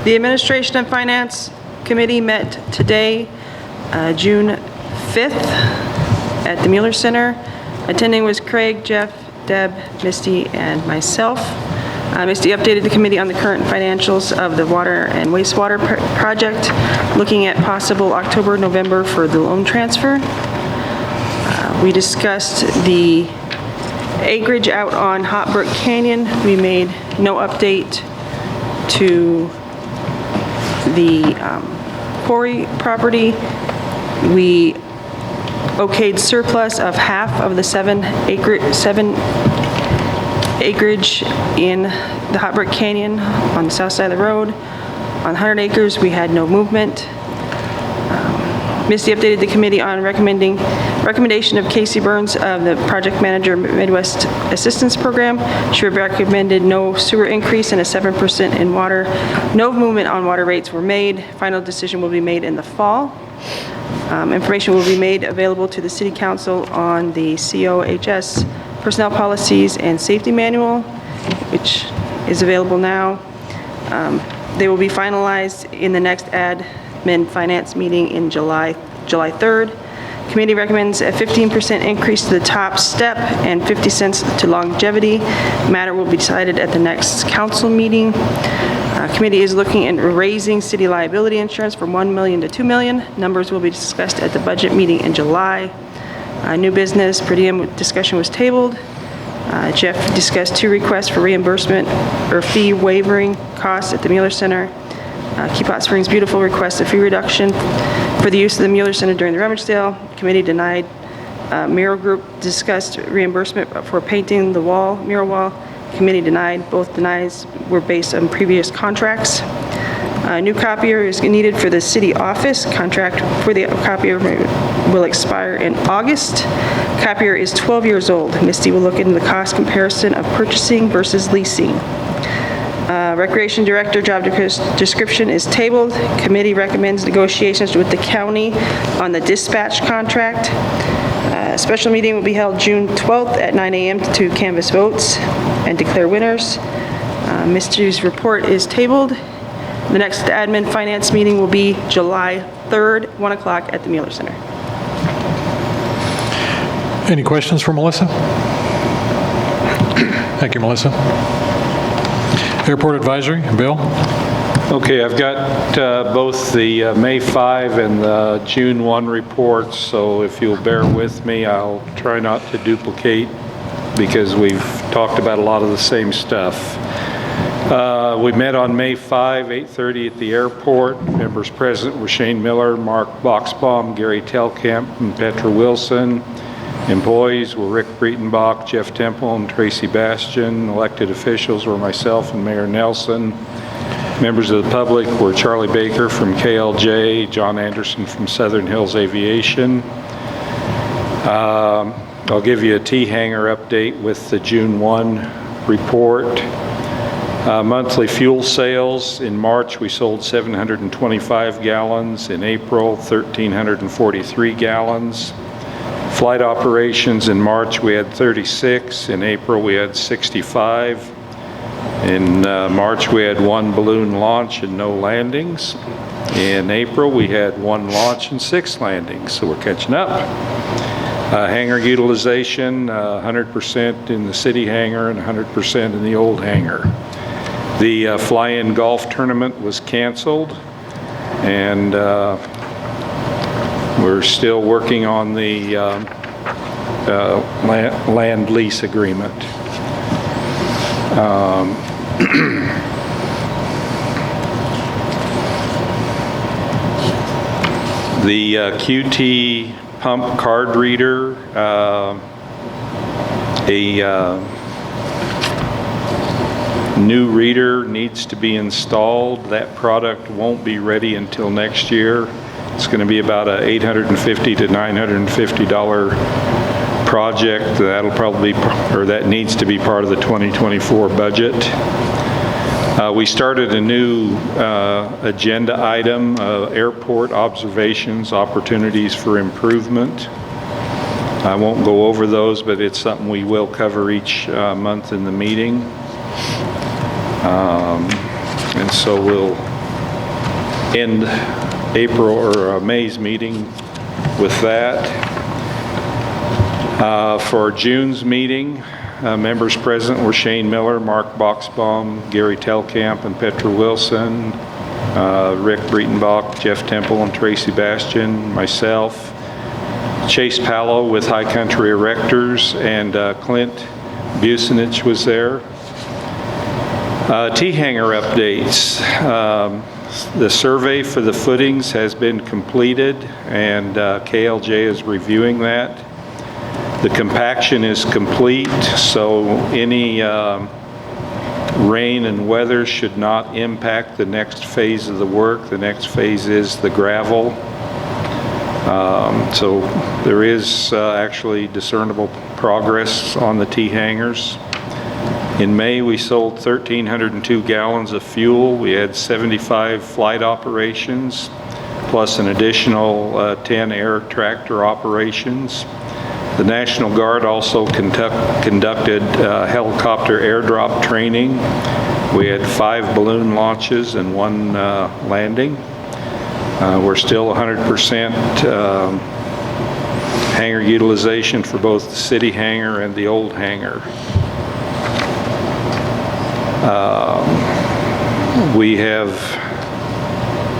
S12: The Administration and Finance Committee met today, June 5th, at the Mueller Center. Attending was Craig, Jeff, Deb, Misty, and myself. Misty updated the committee on the current financials of the water and wastewater project, looking at possible October, November for the loan transfer. We discussed the acreage out on Hot Brook Canyon. We made no update to the quarry property. We okayed surplus of half of the 7 acreage in the Hot Brook Canyon on the south side of the road. On 100 acres, we had no movement. Misty updated the committee on recommendation of Casey Burns of the project manager Midwest Assistance Program. She recommended no sewer increase and a 7% in water. No movement on water rates were made. Final decision will be made in the fall. Information will be made available to the City Council on the COHS personnel policies and safety manual, which is available now. They will be finalized in the next admin finance meeting in July 3rd. Committee recommends a 15% increase to the top step and 50 cents to longevity. Matter will be decided at the next council meeting. Committee is looking at raising city liability insurance from $1 million to $2 million. Numbers will be discussed at the budget meeting in July. New business per diem discussion was tabled. Jeff discussed 2 requests for reimbursement or fee waiving costs at the Mueller Center. Keep Hot Springs Beautiful requests a fee reduction for the use of the Mueller Center during the rummage sale. Committee denied. Mural Group discussed reimbursement for painting the mural wall. Committee denied. Both denies were based on previous contracts. A new copier is needed for the city office. Contract for the copier will expire in August. Copier is 12 years old. Misty will look into the cost comparison of purchasing versus leasing. Recreation Director job description is tabled. Committee recommends negotiations with the county on the dispatch contract. A special meeting will be held June 12th at 9 a.m. to canvass votes and declare winners. Ms. Chu's report is tabled. The next admin finance meeting will be July 3rd, 1 o'clock at the Mueller Center.
S2: Any questions for Melissa? Thank you, Melissa. Airport Advisory, Bill?
S8: Okay, I've got both the May 5 and the June 1 reports, so if you'll bear with me, I'll try not to duplicate because we've talked about a lot of the same stuff. We met on May 5, 8:30 at the airport. Members present were Shane Miller, Mark Boxbaum, Gary Telkamp, and Petra Wilson. Employees were Rick Breitenbach, Jeff Temple, and Tracy Bastian. Elected officials were myself and Mayor Nelson. Members of the public were Charlie Baker from KLJ, John Anderson from Southern Hills Aviation. I'll give you a T-hanger update with the June 1 report. Monthly fuel sales. In March, we sold 725 gallons. In April, 1,343 gallons. Flight operations. In March, we had 36. In April, we had 65. In March, we had 1 balloon launch and no landings. In April, we had 1 launch and 6 landings, so we're catching up. Hangar utilization, 100% in the city hangar and 100% in the old hangar. The fly-in golf tournament was canceled, and we're still working on the land lease agreement. The QT pump card reader, new reader needs to be installed. That product won't be ready until next year. It's going to be about a $850 to $950 project. That'll probably, or that needs to be part of the 2024 budget. We started a new agenda item, airport observations, opportunities for improvement. I won't go over those, but it's something we will cover each month in the meeting. And so we'll end April or May's meeting with that. For June's meeting, members present were Shane Miller, Mark Boxbaum, Gary Telkamp, and Petra Wilson, Rick Breitenbach, Jeff Temple, and Tracy Bastian, myself, Chase Pallow with High Country Erectors, and Clint Busenich was there. T-hanger updates. The survey for the footings has been completed, and KLJ is reviewing that. The compaction is complete, so any rain and weather should not impact the next phase of the work. The next phase is the gravel. So there is actually discernible progress on the T-hangers. In May, we sold 1,302 gallons of fuel. We had 75 flight operations, plus an additional 10 air tractor operations. The National Guard also conducted helicopter airdrop training. We had 5 balloon launches and 1 landing. We're still 100% hangar utilization for both the city hangar and the old hangar.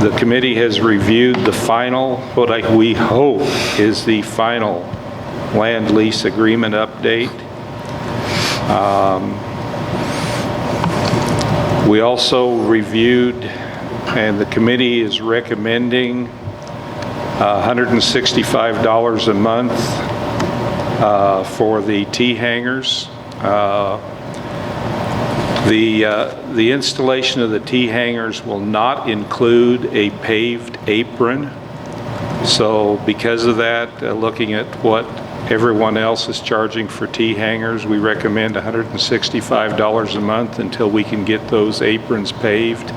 S8: The committee has reviewed the final, what we hope is the final land lease agreement update. We also reviewed, and the committee is recommending $165 a month for the T-hangers. The installation of the T-hangers will not include a paved apron. So because of that, looking at what everyone else is charging for T-hangers, we recommend $165 a month until we can get those aprons paved.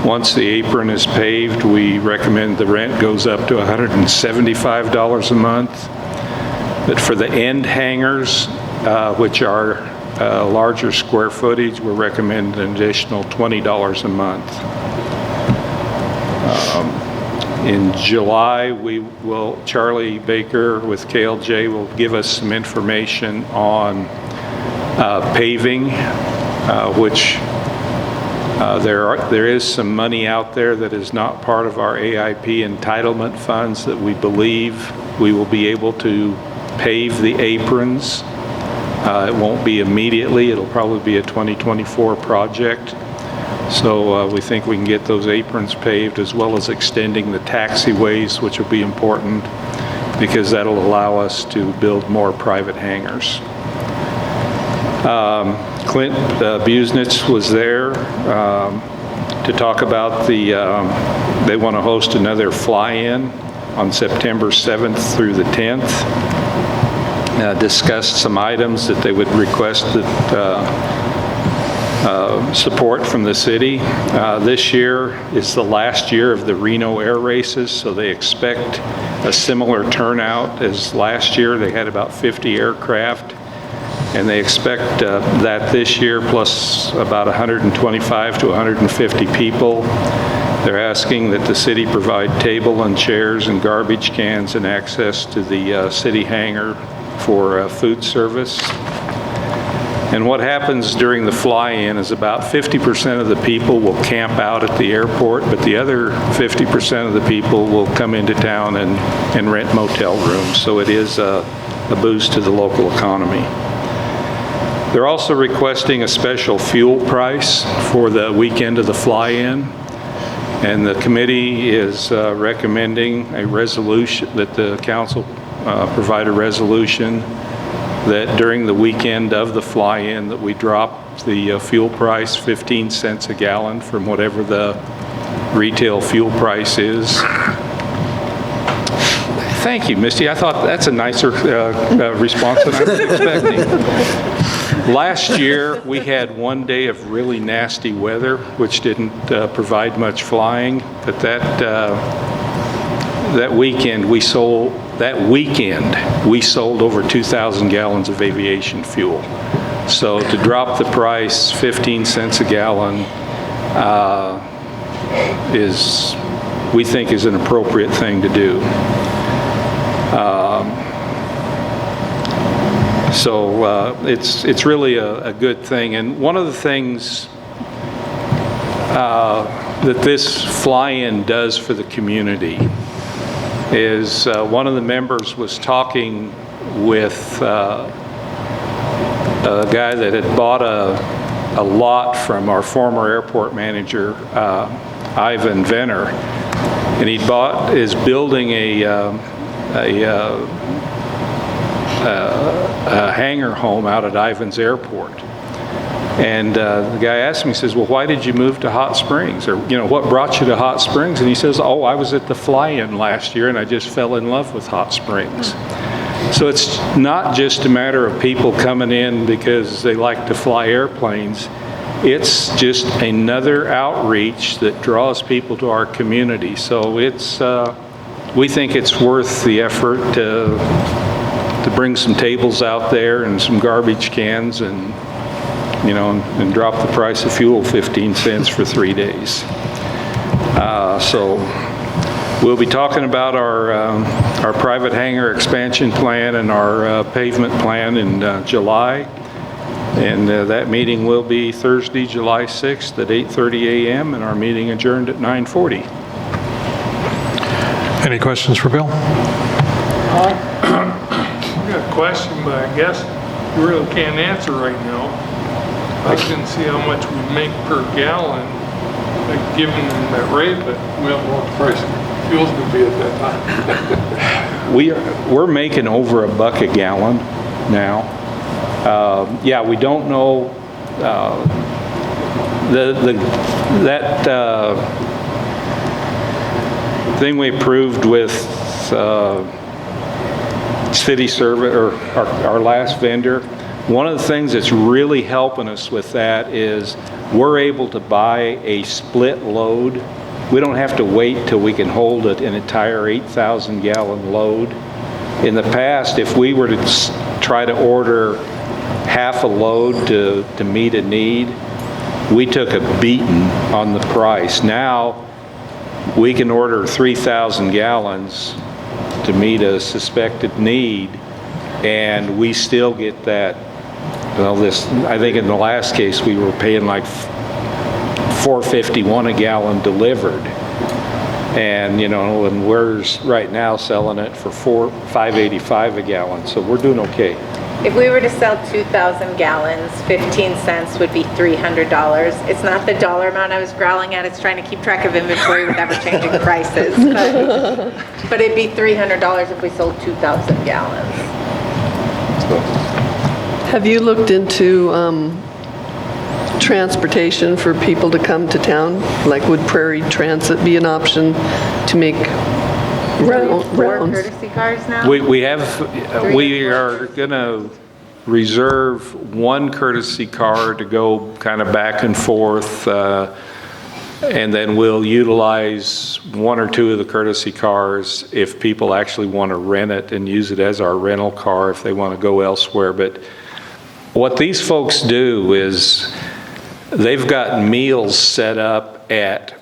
S8: Once the apron is paved, we recommend the rent goes up to $175 a month. But for the end hangers, which are larger square footage, we're recommending an additional $20 a month. In July, Charlie Baker with KLJ will give us some information on paving, which there is some money out there that is not part of our AIP entitlement funds that we believe we will be able to pave the aprons. It won't be immediately, it'll probably be a 2024 project. So we think we can get those aprons paved, as well as extending the taxiways, which will be important because that'll allow us to build more private hangars. Clint Busenitz was there to talk about they want to host another fly-in on September 7th through the 10th. Discussed some items that they would request that support from the city. This year is the last year of the Reno Air Races, so they expect a similar turnout as last year. They had about 50 aircraft, and they expect that this year, plus about 125 to 150 people. They're asking that the city provide table and chairs and garbage cans and access to the city hangar for food service. And what happens during the fly-in is about 50% of the people will camp out at the airport, but the other 50% of the people will come into town and rent motel rooms. So it is a boost to the local economy. They're also requesting a special fuel price for the weekend of the fly-in. And the committee is recommending a resolution, that the council provide a resolution that during the weekend of the fly-in that we drop the fuel price 15 cents a gallon from whatever the retail fuel price is. Thank you, Misty. I thought that's a nicer response than I was expecting. Last year, we had one day of really nasty weather, which didn't provide much flying, but that weekend we sold over 2,000 gallons of aviation fuel. So to drop the price 15 cents a gallon we think is an appropriate thing to do. So it's really a good thing. And one of the things that this fly-in does for the community is one of the members was talking with a guy that had bought a lot from our former airport manager, Ivan Venner, and is building a hangar home out at Ivan's airport. And the guy asked me, he says, well, why did you move to Hot Springs? Or, what brought you to Hot Springs? And he says, oh, I was at the fly-in last year and I just fell in love with Hot Springs. So it's not just a matter of people coming in because they like to fly airplanes. It's just another outreach that draws people to our community. So we think it's worth the effort to bring some tables out there and some garbage cans and drop the price of fuel 15 cents for 3 days. So we'll be talking about our private hangar expansion plan and our pavement plan in July. And that meeting will be Thursday, July 6th at 8:30 a.m. and our meeting adjourned at 9:40.
S2: Any questions for Bill?
S6: I've got a question, but I guess you really can't answer right now. I was going to see how much we make per gallon, like given that rate, but we don't know what the price of fuel's going to be at that time.
S8: We're making over $1 a gallon now. Yeah, we don't know that thing we approved with city service, or our last vendor. One of the things that's really helping us with that is we're able to buy a split load. We don't have to wait till we can hold an entire 8,000 gallon load. In the past, if we were to try to order half a load to meet a need, we took a beating on the price. Now, we can order 3,000 gallons to meet a suspected need, and we still get that. Well, I think in the last case, we were paying like $4.51 a gallon delivered. And, and we're right now selling it for $5.85 a gallon, so we're doing okay.
S1: If we were to sell 2,000 gallons, 15 cents would be $300. It's not the dollar amount I was growling at, it's trying to keep track of inventory with ever-changing prices. But it'd be $300 if we sold 2,000 gallons.
S5: Have you looked into transportation for people to come to town? Like, would Prairie Transit be an option to make
S1: Four
S5: rounds?
S1: courtesy cars now?
S8: We are going to reserve one courtesy car to go kind of back and forth, and then we'll utilize one or two of the courtesy cars if people actually want to rent it and use it as our rental car if they want to go elsewhere. But what these folks do is they've got meals set up at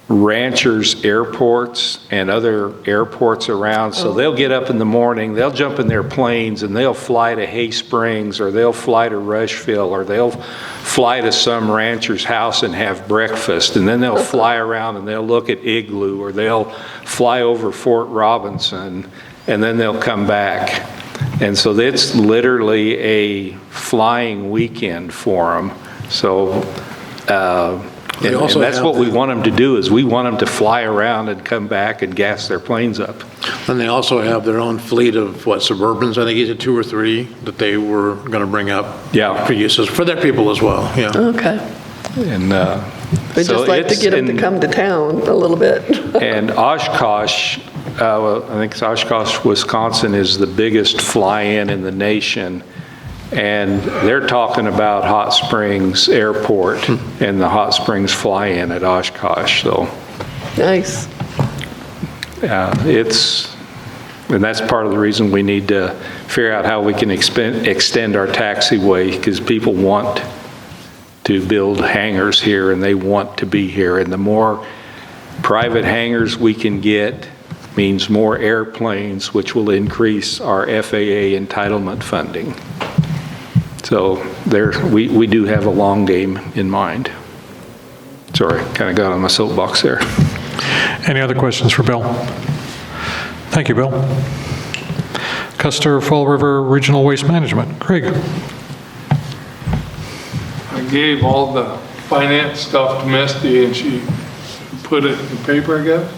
S8: ranchers' airports and other airports around. So they'll get up in the morning, they'll jump in their planes, and they'll fly to Hay Springs, or they'll fly to Rushville, or they'll fly to some rancher's house and have breakfast. And then they'll fly around and they'll look at Igloo, or they'll fly over Fort Robinson, and then they'll come back. And so it's literally a flying weekend for them. So, and that's what we want them to do, is we want them to fly around and come back and gas their planes up.
S3: And they also have their own fleet of, Suburbans, I think he said 2 or 3, that they were going to bring up.
S8: Yeah.
S3: For uses, for their people as well, yeah.
S5: Okay.
S8: And
S5: We'd just like to get them to come to town a little bit.
S8: And Oshkosh, I think it's Oshkosh, Wisconsin, is the biggest fly-in in the nation. And they're talking about Hot Springs Airport and the Hot Springs fly-in at Oshkosh. So
S5: Nice.
S8: and that's part of the reason we need to figure out how we can extend our taxiway, because people want to build hangars here and they want to be here. And the more private hangars we can get means more airplanes, which will increase our FAA entitlement funding. So we do have a long game in mind. Sorry, kind of got on my soapbox there.
S2: Any other questions for Bill? Thank you, Bill. Custer Fall River Regional Waste Management, Craig.
S6: I gave all the finance stuff to Misty and she put it in paper, I guess?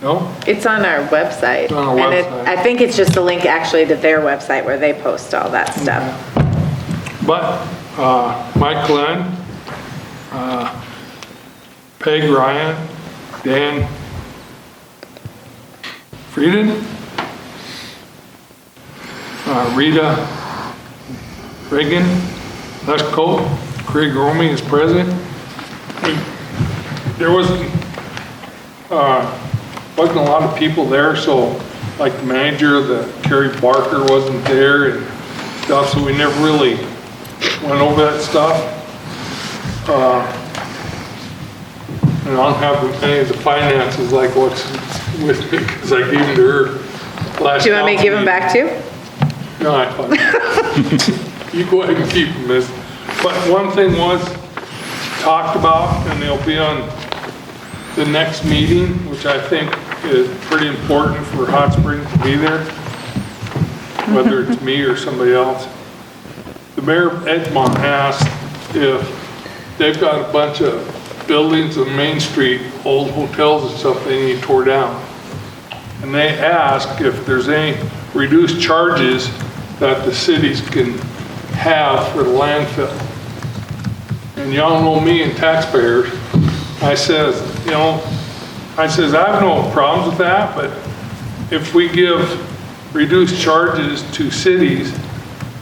S6: No?
S1: It's on our website.
S6: It's on our
S1: And
S6: website.
S1: I think it's just a link actually to their website where they post all that stuff.
S6: But Mike Glenn, Peg Ryan, Dan Frieden, Rita Reagan, Les Cope, Craig Romey is president. There wasn't a lot of people there, so like the manager, Kerry Barker wasn't there and stuff, so we never really went over that stuff. And I don't have any of the finances like what's with me, because I gave them to her last.
S1: Do you want me to give them back to you?
S6: No, I thought. You go ahead and keep them, miss. But one thing was talked about, and they'll be on the next meeting, which I think is pretty important for Hot Springs to be there, whether it's me or somebody else. The mayor of Edmond asked if they've got a bunch of buildings on Main Street, old hotels and stuff they need tore down. And they asked if there's any reduced charges that the cities can have for the landfill. And y'all know me and taxpayers. I says, I have no problems with that, but if we give reduced charges to cities,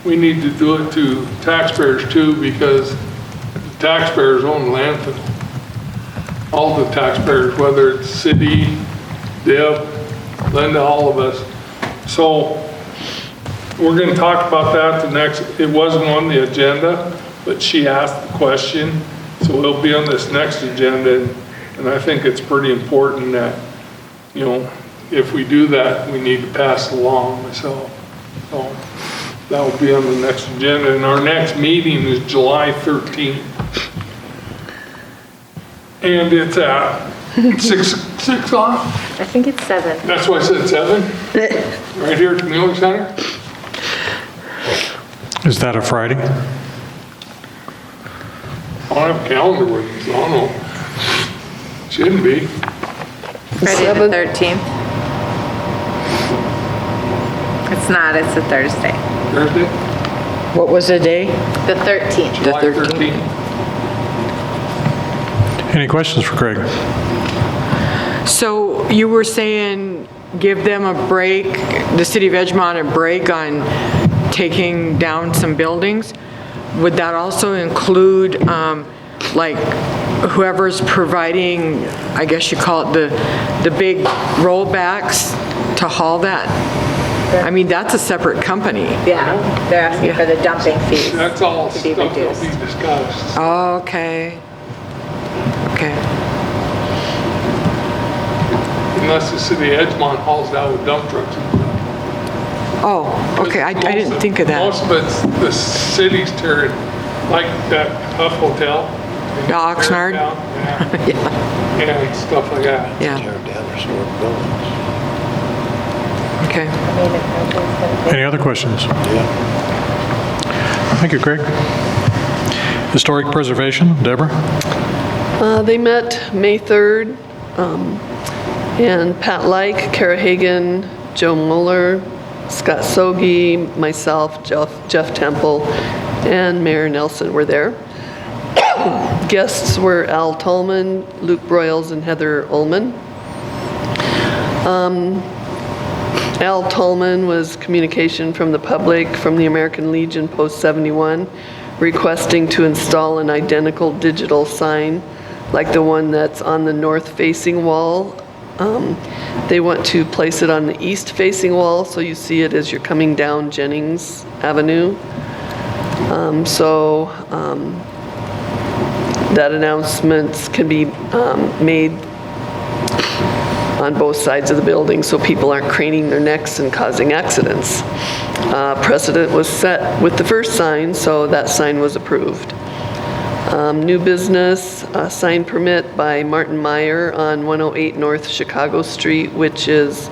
S6: we need to do it to taxpayers too, because the taxpayers own the landfill. All the taxpayers, whether it's city, Deb, Linda, all of us. So we're gonna talk about that the next, it wasn't on the agenda, but she asked the question, so it'll be on this next agenda, and I think it's pretty important that, you know, if we do that, we need to pass along myself. So that will be on the next agenda, and our next meeting is July 13th. And it's at 6 o'clock?
S1: I think it's 7.
S6: That's why I said 7? Right here at the Community Center?
S2: Is that a Friday?
S6: I don't have a calendar with me, so I don't know. Shouldn't be.
S1: Friday the 13th. It's not, it's a Thursday.
S6: Thursday?
S4: What was the day?
S1: The 13th.
S6: July 13th.
S2: Any questions for Craig?
S4: So you were saying give them a break, the city of Edgemont a break on taking down some buildings? Would that also include like whoever's providing, I guess you call it the big rollbacks to haul that? I mean, that's a separate company.
S1: Yeah, they're asking for the dumping fees.
S6: That's all
S1: To be
S6: stuff that'll
S1: reduced.
S6: be discussed.
S4: Okay. Okay.
S6: Unless the city of Edgemont hauls out with dump trucks.
S4: Oh, okay, I didn't think of that.
S6: Most of it's the city's tearing, like that Huff Hotel.
S4: The Oxnard?
S6: Yeah. Yeah, and stuff like that.
S4: Yeah,
S3: Tearing down their historic buildings.
S4: okay.
S2: Any other questions?
S3: Yeah.
S2: Thank you, Craig. Historic preservation, Deborah?
S5: They met May 3rd, and Pat Like, Kara Hagan, Joe Mueller, Scott Sogi, myself, Jeff Temple, and Mayor Nelson were there. Guests were Al Tolman, Luke Broyles, and Heather Ullman. Al Tolman was communication from the public from the American Legion Post 71, requesting to install an identical digital sign like the one that's on the north-facing wall. They want to place it on the east-facing wall, so you see it as you're coming down Jennings Avenue. That announcements can be made on both sides of the building so people aren't craning their necks and causing accidents. Precedent was set with the first sign, so that sign was approved. New business, sign permit by Martin Meyer on 108 North Chicago Street, which is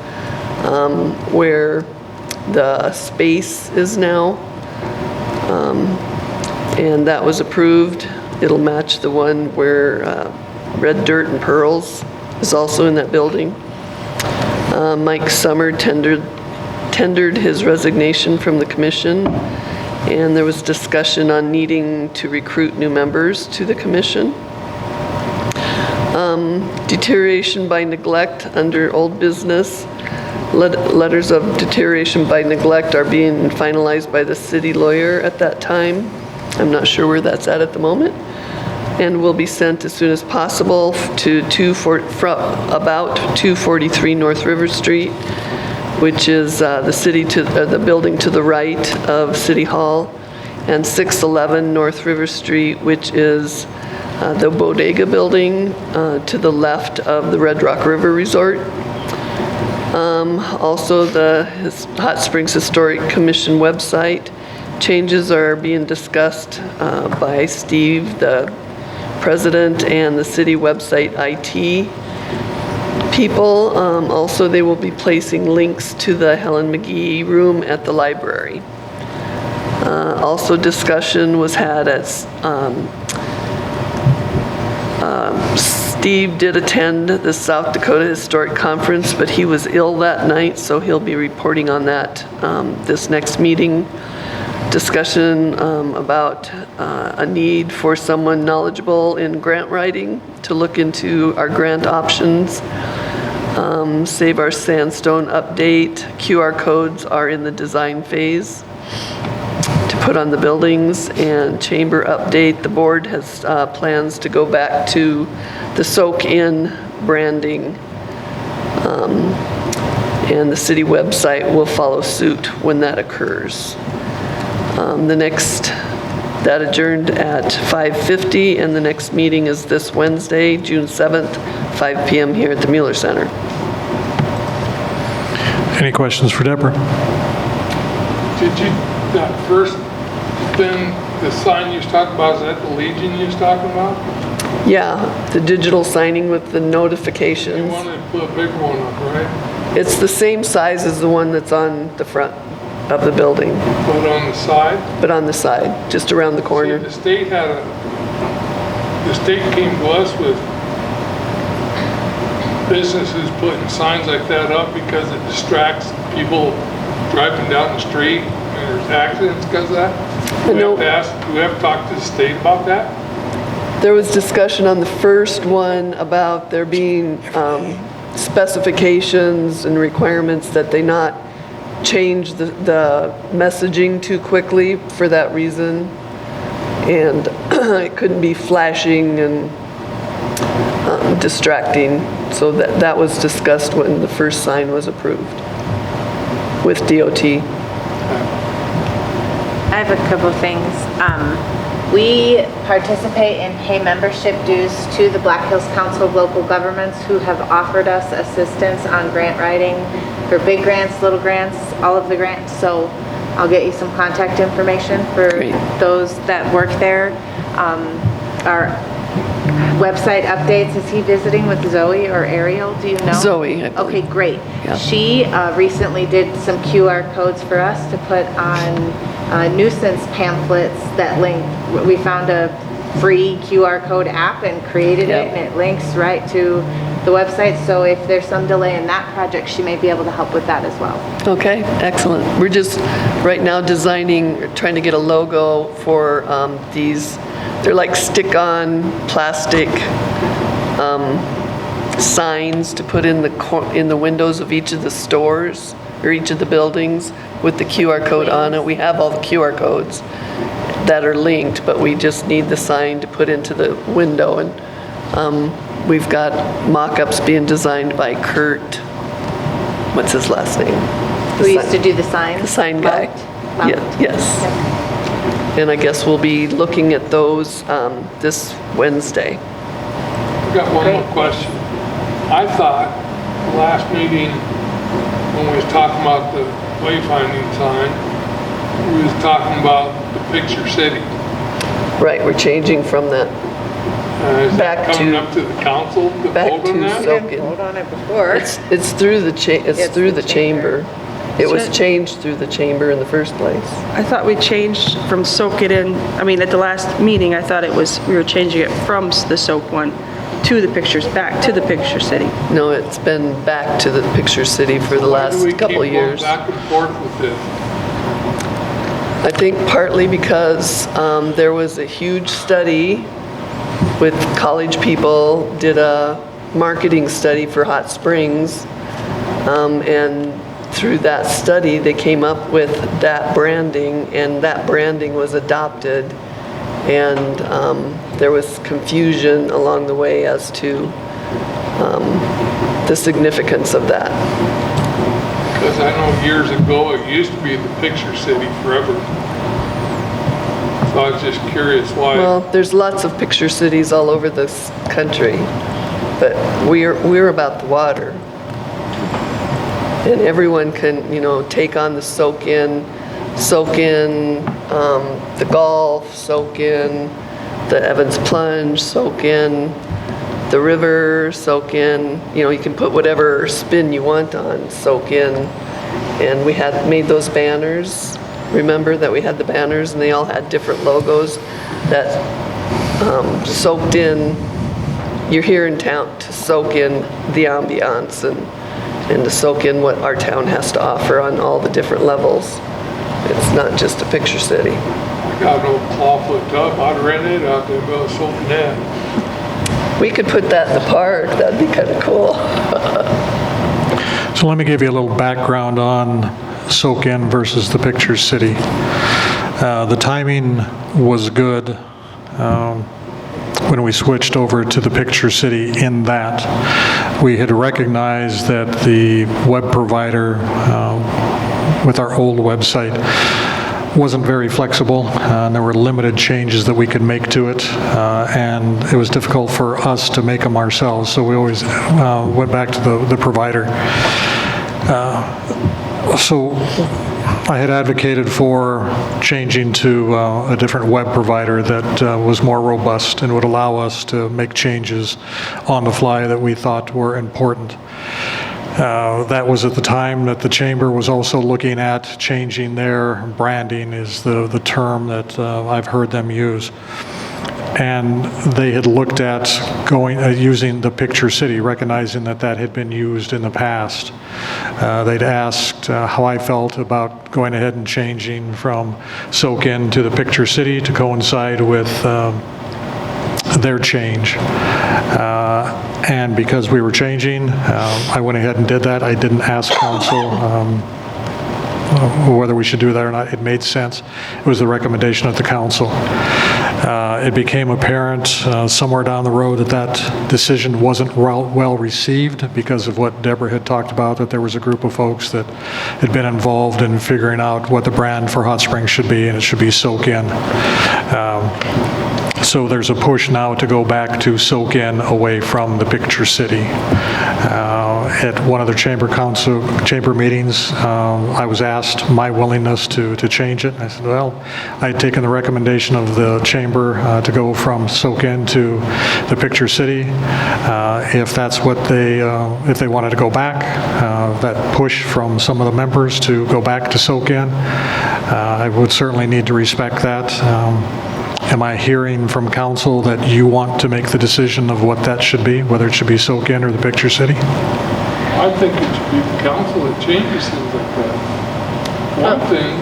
S5: where the space is now. And that was approved. It'll match the one where Red Dirt and Pearls is also in that building. Mike Summer tendered his resignation from the commission, and there was discussion on needing to recruit new members to the commission. Deterioration by neglect under old business. Letters of deterioration by neglect are being finalized by the city lawyer at that time. I'm not sure where that's at the moment. And will be sent as soon as possible to about 243 North River Street, which is the building to the right of City Hall, and 611 North River Street, which is the Bodega building to the left of the Red Rock River Resort. Also, the Hot Springs Historic Commission website changes are being discussed by Steve, the president, and the city website IT people. Also, they will be placing links to the Helen McGee room at the library. Also, discussion was had at Steve did attend the South Dakota Historic Conference, but he was ill that night, so he'll be reporting on that this next meeting. Discussion about a need for someone knowledgeable in grant writing to look into our grant options. Save Our Sandstone update. QR codes are in the design phase to put on the buildings. And chamber update. The board has plans to go back to the Soak In branding. and the city website will follow suit when that occurs. That adjourned at 5:50, and the next meeting is this Wednesday, June 7th, 5 PM here at the Mueller Center.
S2: Any questions for Deborah?
S6: Did you, that first thing, the sign you was talking about, is that the Legion you was talking about?
S5: Yeah, the digital signing with the
S6: You
S5: notifications.
S6: wanted to put a bigger one up, right?
S5: It's the same size as the one that's on the front of the building,
S6: Put it on the side?
S5: but on the side, just around the
S6: See,
S5: corner.
S6: the state came to us with businesses putting signs like that up because it distracts people driving down the street and there's accidents because of that. Do we have to talk to the state about that?
S5: There was discussion on the first one about there being specifications and requirements that they not change the messaging too quickly for that reason. And it couldn't be flashing and distracting. So that was discussed when the first sign was approved with DOT.
S1: I have a couple things. We participate and pay membership dues to the Black Hills Council of Local Governments, who have offered us assistance on grant writing for big grants, little grants, all of the grants. So I'll get you some contact information for those that work there. Our website updates, is he visiting with Zoe or Ariel? Do you know?
S5: Zoe, I believe.
S1: Okay, great.
S5: Yeah.
S1: She recently did some QR codes for us to put on nuisance pamphlets that link. We found a free QR code app and created it, and it links right to the website. So if there's some delay in that project, she may be able to help with that as well.
S5: Okay, excellent. We're just right now trying to get a logo for these. They're like stick-on plastic signs to put in the windows of each of the stores or each of the buildings with the QR code on it. We have all the QR codes that are linked, but we just need the sign to put into the window. And we've got mock-ups being designed by Kurt. What's his last name?
S1: Who used to do the signs?
S5: The sign guy.
S1: Wow.
S5: Yes. And I guess we'll be looking at those this Wednesday.
S6: I've got one more question. I thought the last meeting, when we was talking about the wayfinding sign, we was talking about the picture city.
S5: Right, we're changing from that
S6: Is
S5: back
S6: that coming
S5: to
S6: up to the council to
S5: back
S6: vote on
S5: to
S6: that?
S5: Sokin.
S1: Vote on it before.
S5: It's through the through the chamber. It was changed through the chamber in the first place.
S12: I thought we changed from soak it in, I mean, at the last meeting, I thought we were changing it from the soak one to the pictures, back to the picture city.
S5: No, it's been back to the picture city for the last couple of years.
S6: Why do we keep going back and forth with this?
S5: I think partly because there was a huge study with college people, did a marketing study for Hot Springs, and through that study, they came up with that branding, and that branding was adopted. And there was confusion along the way as to the significance of that.
S6: Because I know years ago, it used to be the picture city forever. So I was just curious why.
S5: Well, there's lots of picture cities all over this country, but we're about the water. And everyone can, take on the soak in the golf, soak in the Evans Plunge, soak in the river, soak in, you can put whatever spin you want on, soak in. And we had made those banners. Remember that we had the banners and they all had different logos that soaked in, you're here in town to soak in the ambiance and to soak in what our town has to offer on all the different levels. It's not just a picture city.
S6: I got no clawfoot tub, I'd rent it out there, go soaking that.
S5: We could put that in the park, that'd be kind of cool.
S2: So let me give you a little background on soak in versus the picture city. The timing was good. when we switched over to the Picture City, in that we had recognized that the web provider with our old website wasn't very flexible, and there were limited changes that we could make to it, and it was difficult for us to make them ourselves, so we always went back to the provider. So I had advocated for changing to a different web provider that was more robust and would allow us to make changes on the fly that we thought were important. That was at the time that the Chamber was also looking at changing their branding, is the term that I've heard them use. And they had looked at using the Picture City, recognizing that that had been used in the past. They'd asked how I felt about going ahead and changing from Soak-In to the Picture City to coincide with their change. And because we were changing, I went ahead and did that. I didn't ask council whether we should do that or not. It made sense. It was the recommendation of the council. It became apparent somewhere down the road that that decision wasn't well received because of what Deborah had talked about, that there was a group of folks that had been involved in figuring out what the brand for Hot Springs should be, and it should be Soak-In. So there's a push now to go back to Soak-In away from the Picture City. At one of the chamber meetings, I was asked my willingness to change it. And I said, well, I had taken the recommendation of the chamber to go from Soak-In to the Picture City. If that's what if they wanted to go back, that push from some of the members to go back to Soak-In, I would certainly need to respect that. Am I hearing from council that you want to make the decision of what that should be, whether it should be Soak-In or the Picture City?
S6: I think it should be the council that changes things like that. One thing.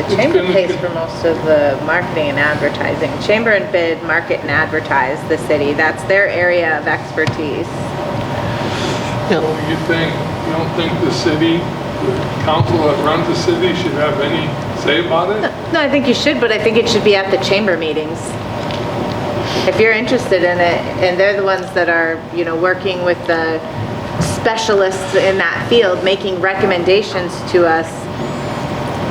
S1: The chamber pays for most of the marketing and advertising. Chamber and bid market and advertise the city. That's their area of expertise.
S6: So you don't think the city, the council that runs the city should have any say about it?
S1: No, I think you should, but I think it should be at the chamber meetings. If you're interested in it, and they're the ones that are, working with the specialists in that field, making recommendations to us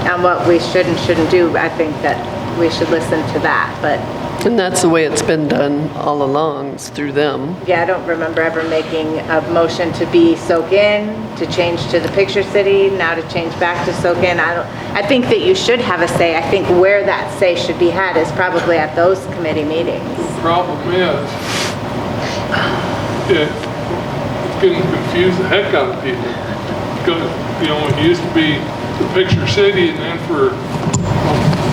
S1: on what we should and shouldn't do, I think that we should listen to that, but.
S5: And that's the way it's been done all along, is through them.
S1: Yeah, I don't remember ever making a motion to be Soak-In, to change to the Picture City, now to change back to Soak-In. I think that you should have a say. I think where that say should be had is probably at those committee meetings.
S6: The problem is, it's going to confuse the heck out of people. Because, it used to be the Picture City, and then for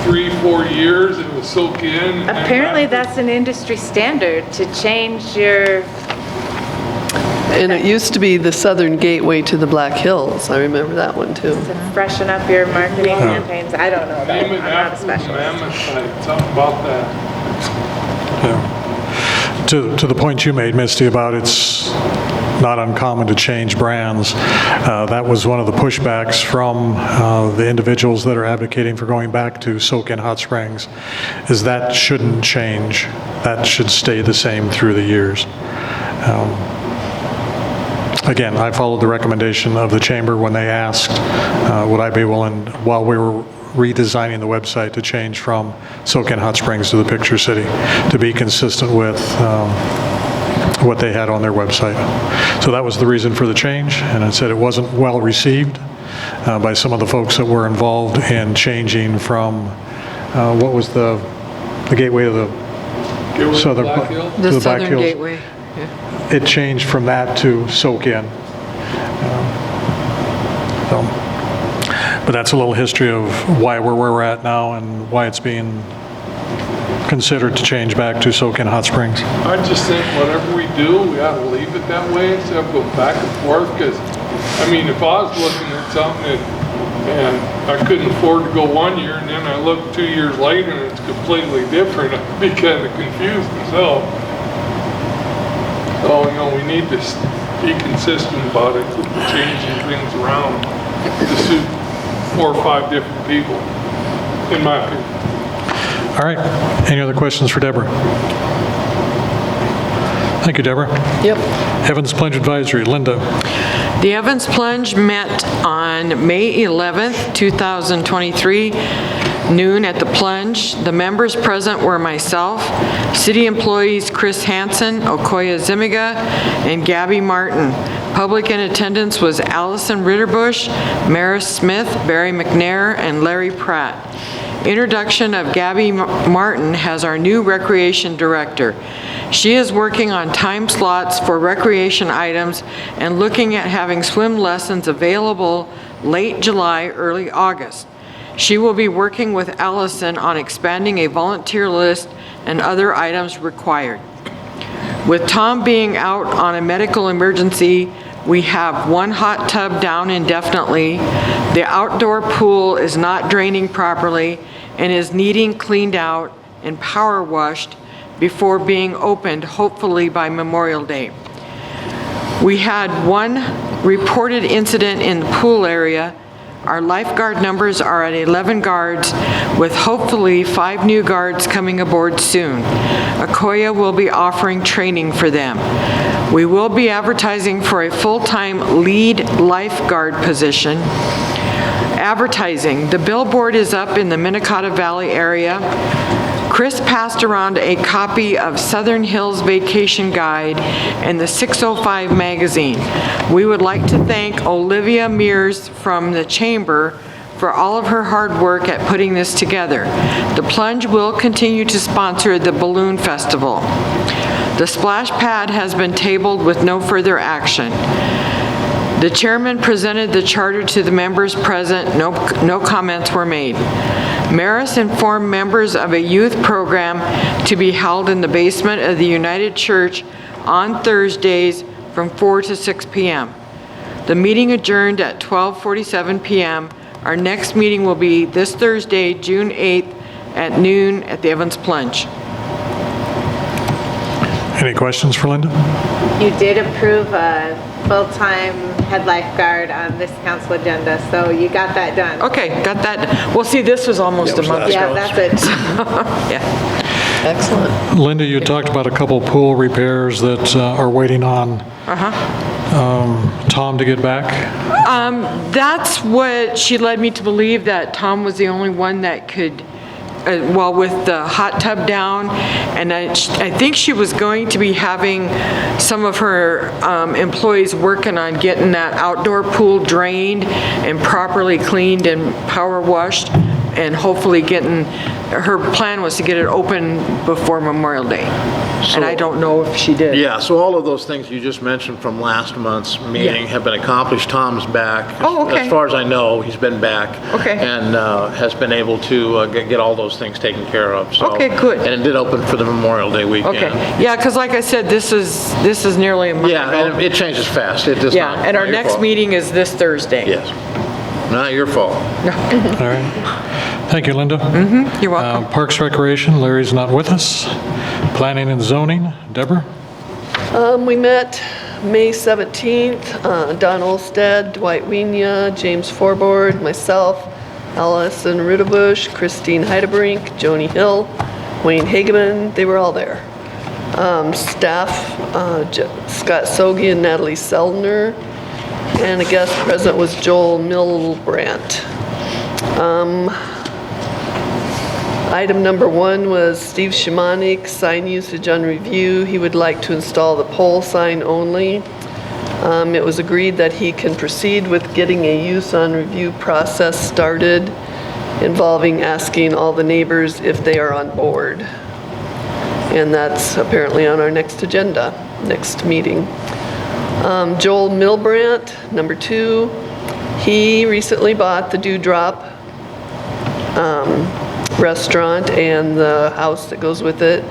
S6: 3-4 years it was Soak-In.
S1: Apparently that's an industry standard to change your.
S5: And it used to be the southern gateway to the Black Hills. I remember that one too.
S1: To freshen up your marketing campaigns. I don't know.
S6: Name it
S1: I'm not a
S6: after the
S1: specialist.
S6: Mammoth site, something about that.
S2: Yeah. To the point you made, Misty, about it's not uncommon to change brands. That was one of the pushbacks from the individuals that are advocating for going back to Soak-In Hot Springs, is that shouldn't change. That should stay the same through the years. Again, I followed the recommendation of the chamber when they asked, would I be willing, while we were redesigning the website, to change from Soak-In Hot Springs to the Picture City, to be consistent with what they had on their website. So that was the reason for the change, and I said it wasn't well received by some of the folks that were involved in changing from, what was the gateway of the southern,
S6: Black Hill?
S2: to
S4: The
S2: the Black
S4: Southern
S2: Hills.
S4: Gateway.
S2: It changed from that to Soak-In. But that's a little history of why we're where we're at now and why it's being considered to change back to Soak-In Hot Springs.
S6: I just think whatever we do, we ought to leave it that way instead of go back and forth, because, if I was looking at something and I couldn't afford to go 1 year, and then I look 2 years later and it's completely different, I'd be kind of confused myself. So, we need to be consistent about it, changing things around to suit 4 or 5 different people, in my opinion.
S2: All right, any other questions for Deborah? Thank you, Deborah.
S4: Yep.
S2: Evans Plunge Advisory, Linda.
S4: The Evans Plunge met on May 11th, 2023, noon at the Plunge. The members present were myself, city employees Chris Hansen, Okoye Zimiga, and Gabby Martin. Public in attendance was Allison Ritterbusch, Maris Smith, Barry McNair, and Larry Pratt. Introduction of Gabby Martin as our new recreation director. She is working on time slots for recreation items and looking at having swim lessons available late July, early August. She will be working with Allison on expanding a volunteer list and other items required. With Tom being out on a medical emergency, we have one hot tub down indefinitely. The outdoor pool is not draining properly and is needing cleaned out and power washed before being opened, hopefully by Memorial Day. We had one reported incident in the pool area. Our lifeguard numbers are at 11 guards, with hopefully 5 new guards coming aboard soon. Okoye will be offering training for them. We will be advertising for a full-time lead lifeguard position. Advertising. The billboard is up in the Minnetonka Valley area. Chris passed around a copy of Southern Hills Vacation Guide and the 605 magazine. We would like to thank Olivia Mears from the Chamber for all of her hard work at putting this together. The Plunge will continue to sponsor the Balloon Festival. The splash pad has been tabled with no further action. The chairman presented the charter to the members present. No comments were made. Maris informed members of a youth program to be held in the basement of the United Church on Thursdays from 4 to 6 p.m. The meeting adjourned at 12:47 p.m. Our next meeting will be this Thursday, June 8th at noon at the Evans Plunge.
S2: Any questions for Linda?
S1: You did approve a full-time head lifeguard on this council agenda, so you got that done.
S4: Okay, got that. Well, see, this was almost a month.
S1: Yeah, that's it.
S4: Yeah.
S5: Excellent.
S2: Linda, you talked about a couple pool repairs that are waiting on Tom to get back.
S4: That's what she led me to believe, that Tom was the only one that could, well, with the hot tub down, and I think she was going to be having some of her employees working on getting that outdoor pool drained and properly cleaned and power washed, and hopefully her plan was to get it open before Memorial Day. And I don't know if she did.
S3: Yeah, so all of those things you just mentioned from last month's meeting have been accomplished. Tom's back.
S4: Oh, okay.
S3: As far as I know, he's been back.
S4: Okay.
S3: And has been able to get all those things taken care of. So,
S4: Okay, good.
S3: And it did open for the Memorial Day weekend.
S4: Okay, yeah, because like I said, this is nearly a month
S3: Yeah,
S4: ago.
S3: and it changes fast. It does
S4: Yeah,
S3: not.
S4: and our
S3: not your
S4: next
S3: fault.
S4: meeting is this Thursday.
S3: Yes. Not your fault.
S2: All right. Thank you, Linda.
S4: You're welcome.
S2: Parks Recreation, Larry's not with us. Planning and Zoning, Deborah?
S5: We met May 17th, Don Olsted, Dwight Wienia, James Forbord, myself, Allison Ritterbusch, Christine Heidebrink, Joni Hill, Wayne Hageman, they were all there. Staff, Scott Sogi and Natalie Seldner, and a guest present was Joel Milbrandt. Item number 1 was Steve Shimonik, sign usage on review. He would like to install the pole sign only. It was agreed that he can proceed with getting a use on review process started, involving asking all the neighbors if they are on board. And that's apparently on our next agenda, next meeting. Joel Milbrandt, number 2, he recently bought the Dewdrop restaurant and the house that goes with it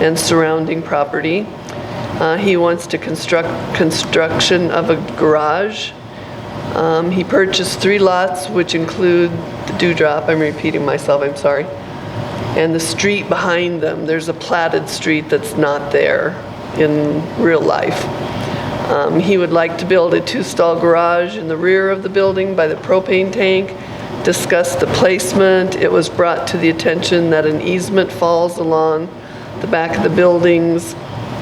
S5: and surrounding property. He wants to construction of a garage. He purchased 3 lots, which include the Dewdrop. I'm repeating myself, I'm sorry. And the street behind them, there's a platted street that's not there in real life. He would like to build a 2-stall garage in the rear of the building by the propane tank. Discussed the placement. It was brought to the attention that an easement falls along the back of the buildings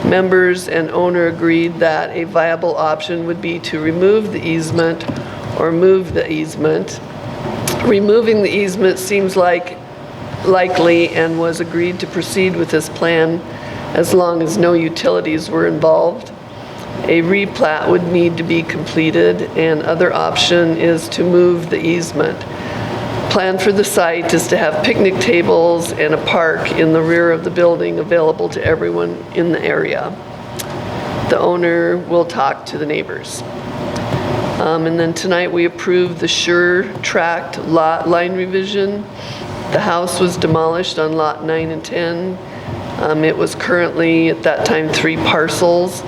S5: Members and owner agreed that a viable option would be to remove the easement or move the easement. Removing the easement seems likely and was agreed to proceed with this plan as long as no utilities were involved. A replat would need to be completed, and other option is to move the easement. Plan for the site is to have picnic tables and a park in the rear of the building available to everyone in the area. The owner will talk to the neighbors. And then tonight we approved the Sure Tract lot line revision. The house was demolished on lot 9 and 10. It was currently, at that time, 3 parcels.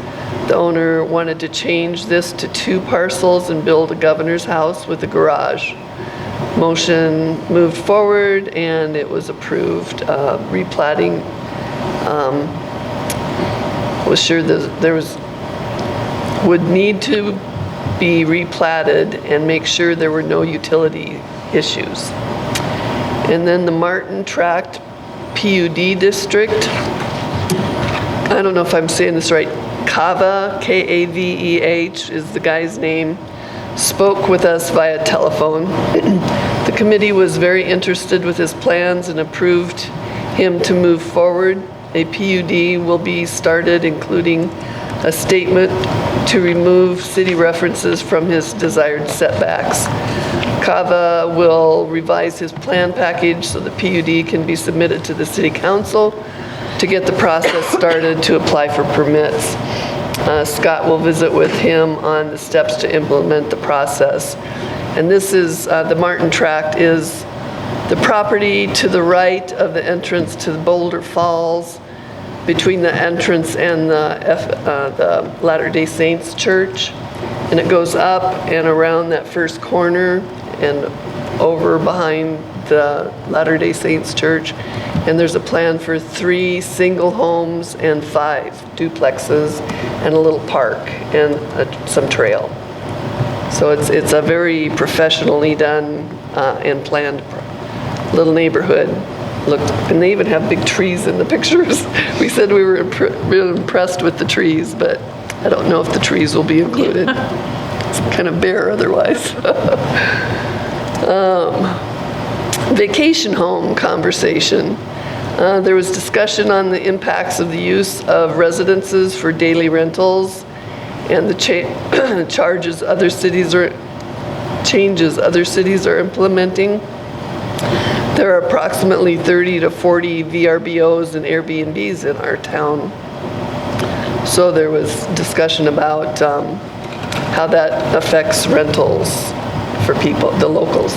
S5: The owner wanted to change this to 2 parcels and build a governor's house with a garage. Motion moved forward and it was approved. Replatting was sure that would need to be replatted and make sure there were no utility issues. And then the Martin Tract PUD district, I don't know if I'm saying this right, Kava, K-A-V-E-H is the guy's name, spoke with us via telephone. The committee was very interested with his plans and approved him to move forward. A PUD will be started, including a statement to remove city references from his desired setbacks. Kava will revise his plan package so the PUD can be submitted to the city council to get the process started to apply for permits. Scott will visit with him on the steps to implement the process. And this is, the Martin Tract is the property to the right of the entrance to the Boulder Falls, between the entrance and the Latter-day Saints Church. And it goes up and around that first corner and over behind the Latter-day Saints Church. And there's a plan for 3 single homes and 5 duplexes and a little park and some trail. So it's a very professionally done and planned little neighborhood. And they even have big trees in the pictures. We said we were really impressed with the trees, but I don't know if the trees will be included. It's kind of bare otherwise. Vacation home conversation. There was discussion on the impacts of the use of residences for daily rentals and the changes other cities are implementing. There are approximately 30 to 40 VRBOs and Airbnbs in our town. So there was discussion about how that affects rentals for people, the locals.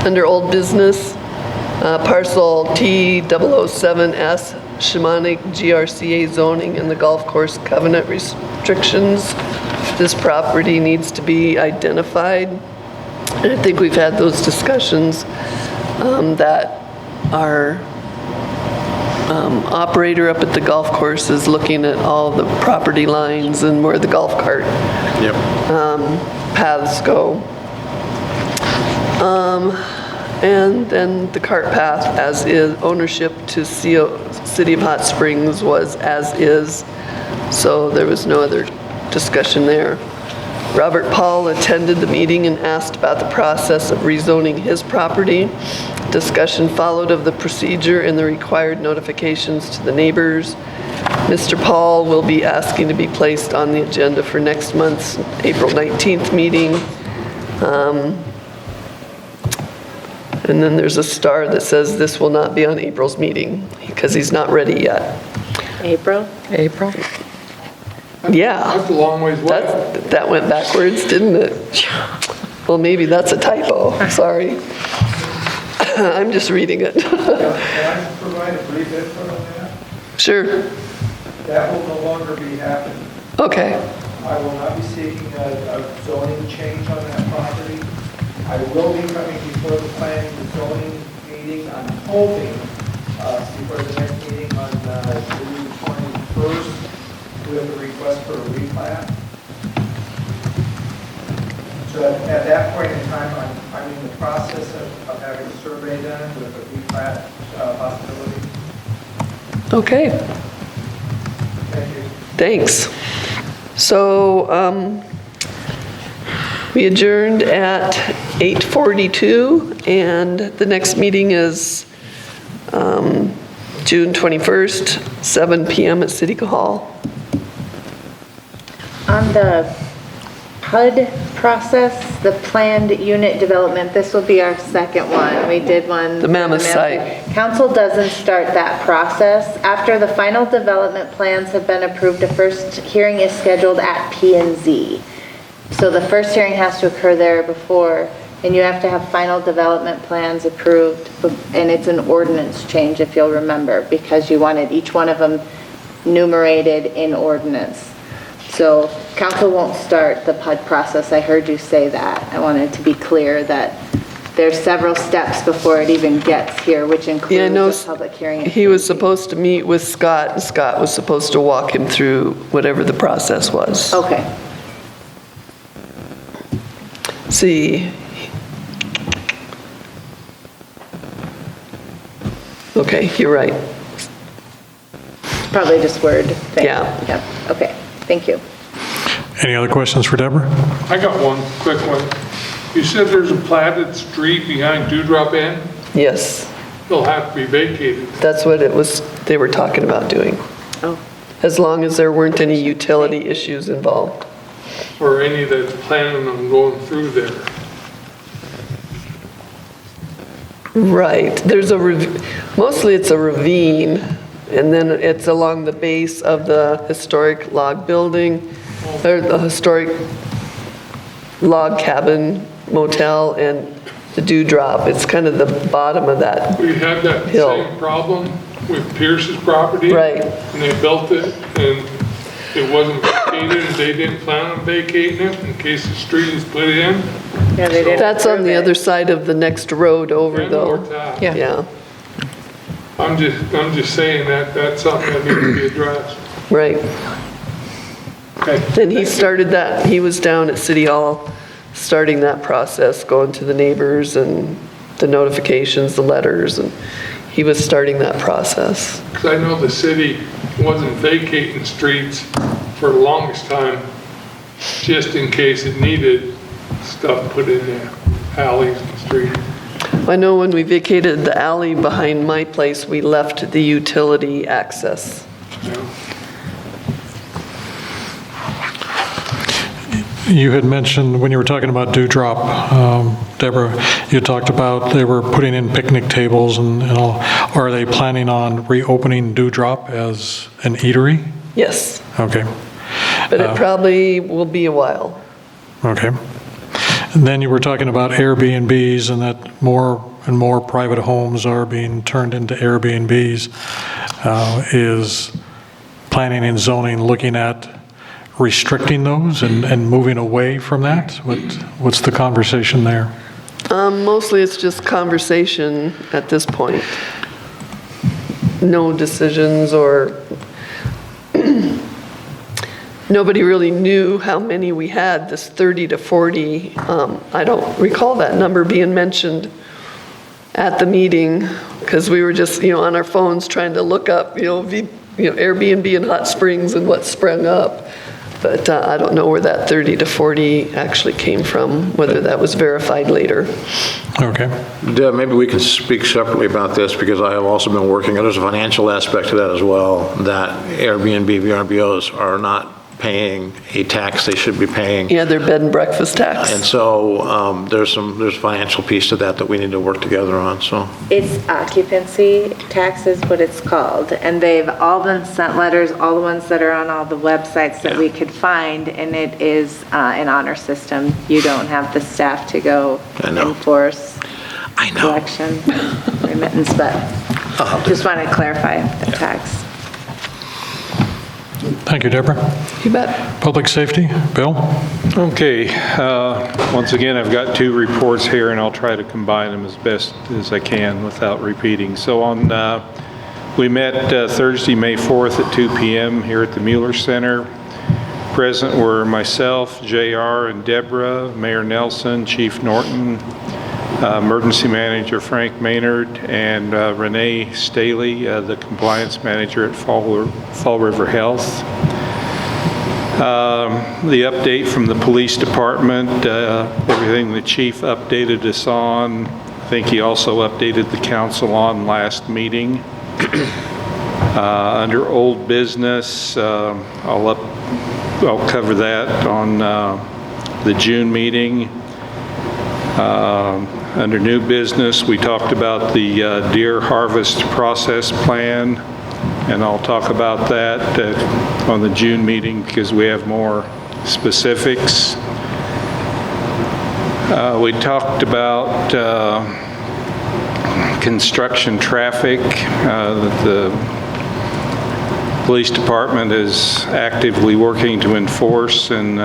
S5: Under old business, parcel T007S, Shamanic GRCA zoning and the golf course covenant restrictions. This property needs to be identified. And I think we've had those discussions that our operator up at the golf course is looking at all the property lines and where the golf cart paths go. And then the cart path as is, ownership to City of Hot Springs was as is. So there was no other discussion there. Robert Paul attended the meeting and asked about the process of rezoning his property. Discussion followed of the procedure and the required notifications to the neighbors. Mr. Paul will be asking to be placed on the agenda for next month's April 19th meeting. And then there's a star that says this will not be on April's meeting because he's not ready yet.
S1: April?
S4: April?
S6: That's
S5: Yeah,
S6: a long ways away.
S5: that went backwards, didn't it? Well, maybe that's a typo, sorry. I'm just reading it.
S13: Can I provide a brief input on that?
S5: Sure,
S13: That will no longer be happening.
S5: okay.
S13: I will not be seeking a zoning change on that property. I will be coming before the planning and zoning meeting, I'm hoping, before the next meeting on June 21st with a request for a replat. So at that point in time, I'm in the process of having a survey done with a replat possibility.
S5: Okay,
S13: Thank you.
S5: thanks. So we adjourned at 8:42, and the next meeting is June 21st, 7 PM at City Hall.
S1: On the PUD process, the planned unit development, this will be our second one. We did one.
S5: The Mammoth site.
S1: Council doesn't start that process. After the final development plans have been approved, a first hearing is scheduled at P&Z. So the first hearing has to occur there before, and you have to have final development plans approved, and it's an ordinance change, if you'll remember, because you wanted each one of them numerated in ordinance. So council won't start the PUD process. I heard you say that. I wanted to be clear that there's several steps before it even gets here, which
S5: Yeah, I know
S1: includes a public hearing.
S5: he was supposed to meet with Scott, and Scott was supposed to walk him through whatever the process was.
S1: Okay.
S5: See. Okay, you're right.
S1: Probably just word thing.
S5: Yeah.
S1: Yep, okay, thank you.
S2: Any other questions for Deborah?
S6: I got one quick one. You said there's a platted street behind Dewdrop Inn?
S5: Yes,
S6: It'll have to be vacated.
S5: that's what it was, they were talking about doing.
S1: Oh.
S5: As long as there weren't any utility issues involved.
S6: Or any that's planning on going through there.
S5: Right, there's a, mostly it's a ravine, and then it's along the base of the historic log building, or the historic log cabin motel and the Dewdrop. It's kind of the bottom of that.
S6: We had that
S5: Hill.
S6: same problem with Pierce's property.
S5: Right.
S6: And they built it and it wasn't vacated and they didn't plan on vacating it in case the street is put in.
S1: Yeah, they didn't
S5: That's on
S1: approve
S5: the
S1: it.
S5: other side of the next road over
S6: And
S5: though.
S6: more tax.
S5: Yeah,
S6: I'm just saying that that's something that needs to be addressed.
S5: right.
S6: Okay.
S5: And he started that, he was down at City Hall, starting that process, going to the neighbors and the notifications, the letters, and he was starting that process.
S6: Because I know the city wasn't vacating streets for the longest time, just in case it needed stuff put in there, alleys and streets.
S5: I know when we vacated the alley behind my place, we left the utility access.
S6: You know?
S2: You had mentioned, when you were talking about Dewdrop, Deborah, you talked about they were putting in picnic tables and all. Are they planning on reopening Dewdrop as an eatery?
S5: Yes,
S2: Okay,
S5: but it probably will be a while.
S2: okay. And then you were talking about Airbnbs and that more and more private homes are being turned into Airbnbs. Is planning and zoning looking at restricting those and moving away from that? What's the conversation there?
S5: Mostly it's just conversation at this point. No decisions or nobody really knew how many we had, this 30 to 40. I don't recall that number being mentioned at the meeting because we were just, on our phones trying to look up, Airbnb in Hot Springs and what sprung up. But I don't know where that 30 to 40 actually came from, whether that was verified later.
S2: Okay.
S3: Deb, maybe we can speak separately about this because I have also been working, there's a financial aspect to that as well, that Airbnb, VRBOs are not paying a tax they should be paying.
S5: Yeah, their bed and breakfast tax.
S3: And so there's a financial piece to that we need to work together on, so.
S1: It's occupancy tax is what it's called, and they've all been sent letters, all the ones that are on all the websites that we could find, and it is an honor system. You don't have the staff to go enforce collection, remittance, but just want to clarify the tax.
S2: Thank you, Deborah.
S5: You bet.
S2: Public safety, Bill?
S8: Okay, once again, I've got two reports here, and I'll try to combine them as best as I can without repeating. So we met Thursday, May 4th at 2 p.m. here at the Mueller Center. Present were myself, JR, and Deborah, Mayor Nelson, Chief Norton, Emergency Manager Frank Maynard, and Renee Staley, the Compliance Manager at Fall River Health. The update from the Police Department, everything the Chief updated us on. I think he also updated the council on last meeting. Under old business, I'll cover that on the June meeting. Under new business, we talked about the deer harvest process plan, and I'll talk about that on the June meeting because we have more specifics. We talked about construction traffic, that the Police Department is actively working to enforce and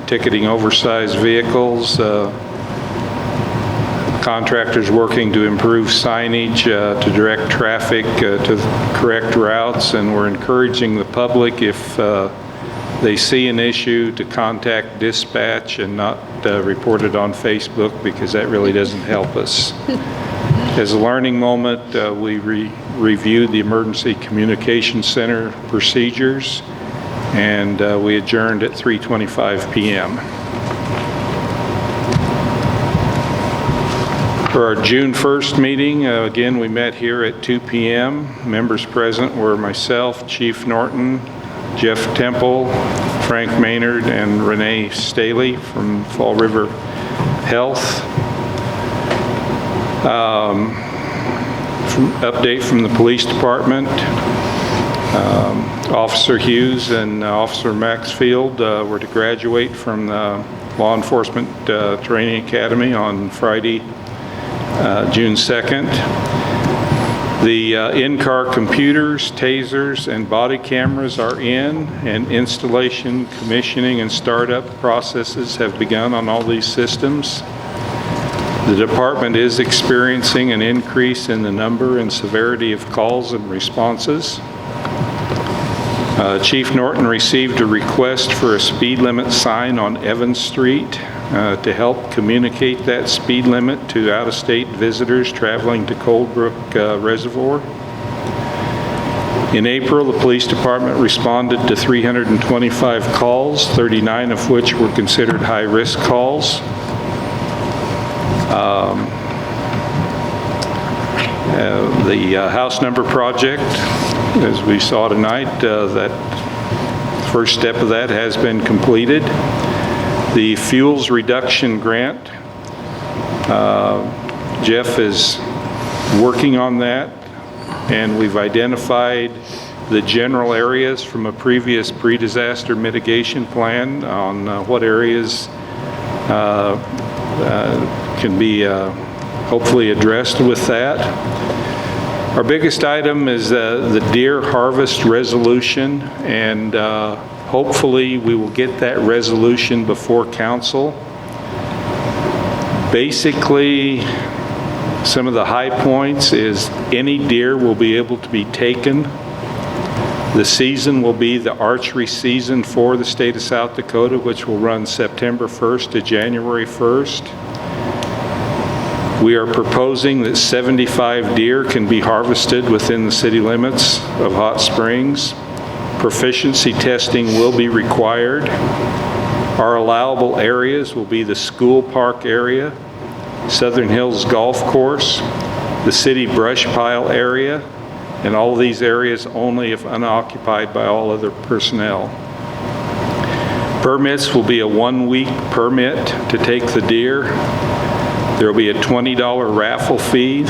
S8: ticketing oversized vehicles. Contractors working to improve signage to direct traffic to the correct routes, and we're encouraging the public if they see an issue to contact dispatch and not report it on Facebook because that really doesn't help us. As a learning moment, we reviewed the Emergency Communication Center procedures, and we adjourned at 3:25 p.m. For our June 1st meeting, again, we met here at 2 p.m. Members present were myself, Chief Norton, Jeff Temple, Frank Maynard, and Renee Staley from Fall River Health. Update from the Police Department. Officer Hughes and Officer Maxfield were to graduate from the Law Enforcement Training Academy on Friday, June 2nd. The in-car computers, tasers, and body cameras are in, and installation, commissioning, and startup processes have begun on all these systems. The department is experiencing an increase in the number and severity of calls and responses. Chief Norton received a request for a speed limit sign on Evans Street to help communicate that speed limit to out-of-state visitors traveling to Coldbrook Reservoir. In April, the Police Department responded to 325 calls, 39 of which were considered high-risk calls. The house number project, as we saw tonight, that first step of that has been completed. The fuels reduction grant, Jeff is working on that, and we've identified the general areas from a previous pre-disaster mitigation plan on what areas can be hopefully addressed with that. Our biggest item is the deer harvest resolution, and hopefully we will get that resolution before council. Basically, some of the high points is any deer will be able to be taken. The season will be the archery season for the state of South Dakota, which will run September 1st to January 1st. We are proposing that 75 deer can be harvested within the city limits of Hot Springs. Proficiency testing will be required. Our allowable areas will be the school park area, Southern Hills Golf Course, the city brush pile area, and all of these areas only if unoccupied by all other personnel. Permits will be a 1-week permit to take the deer. There will be a $20 raffle fee,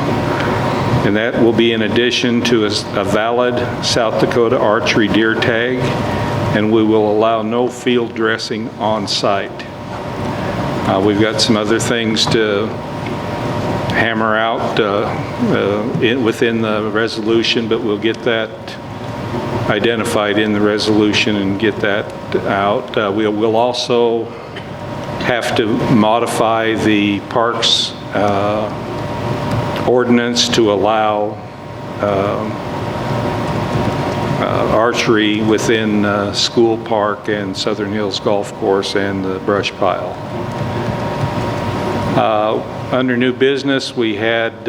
S8: and that will be in addition to a valid South Dakota archery deer tag, and we will allow no field dressing on site. We've got some other things to hammer out within the resolution, but we'll get that identified in the resolution and get that out. We'll also have to modify the parks ordinance to allow archery within School Park and Southern Hills Golf Course and the brush pile. Under new business, we had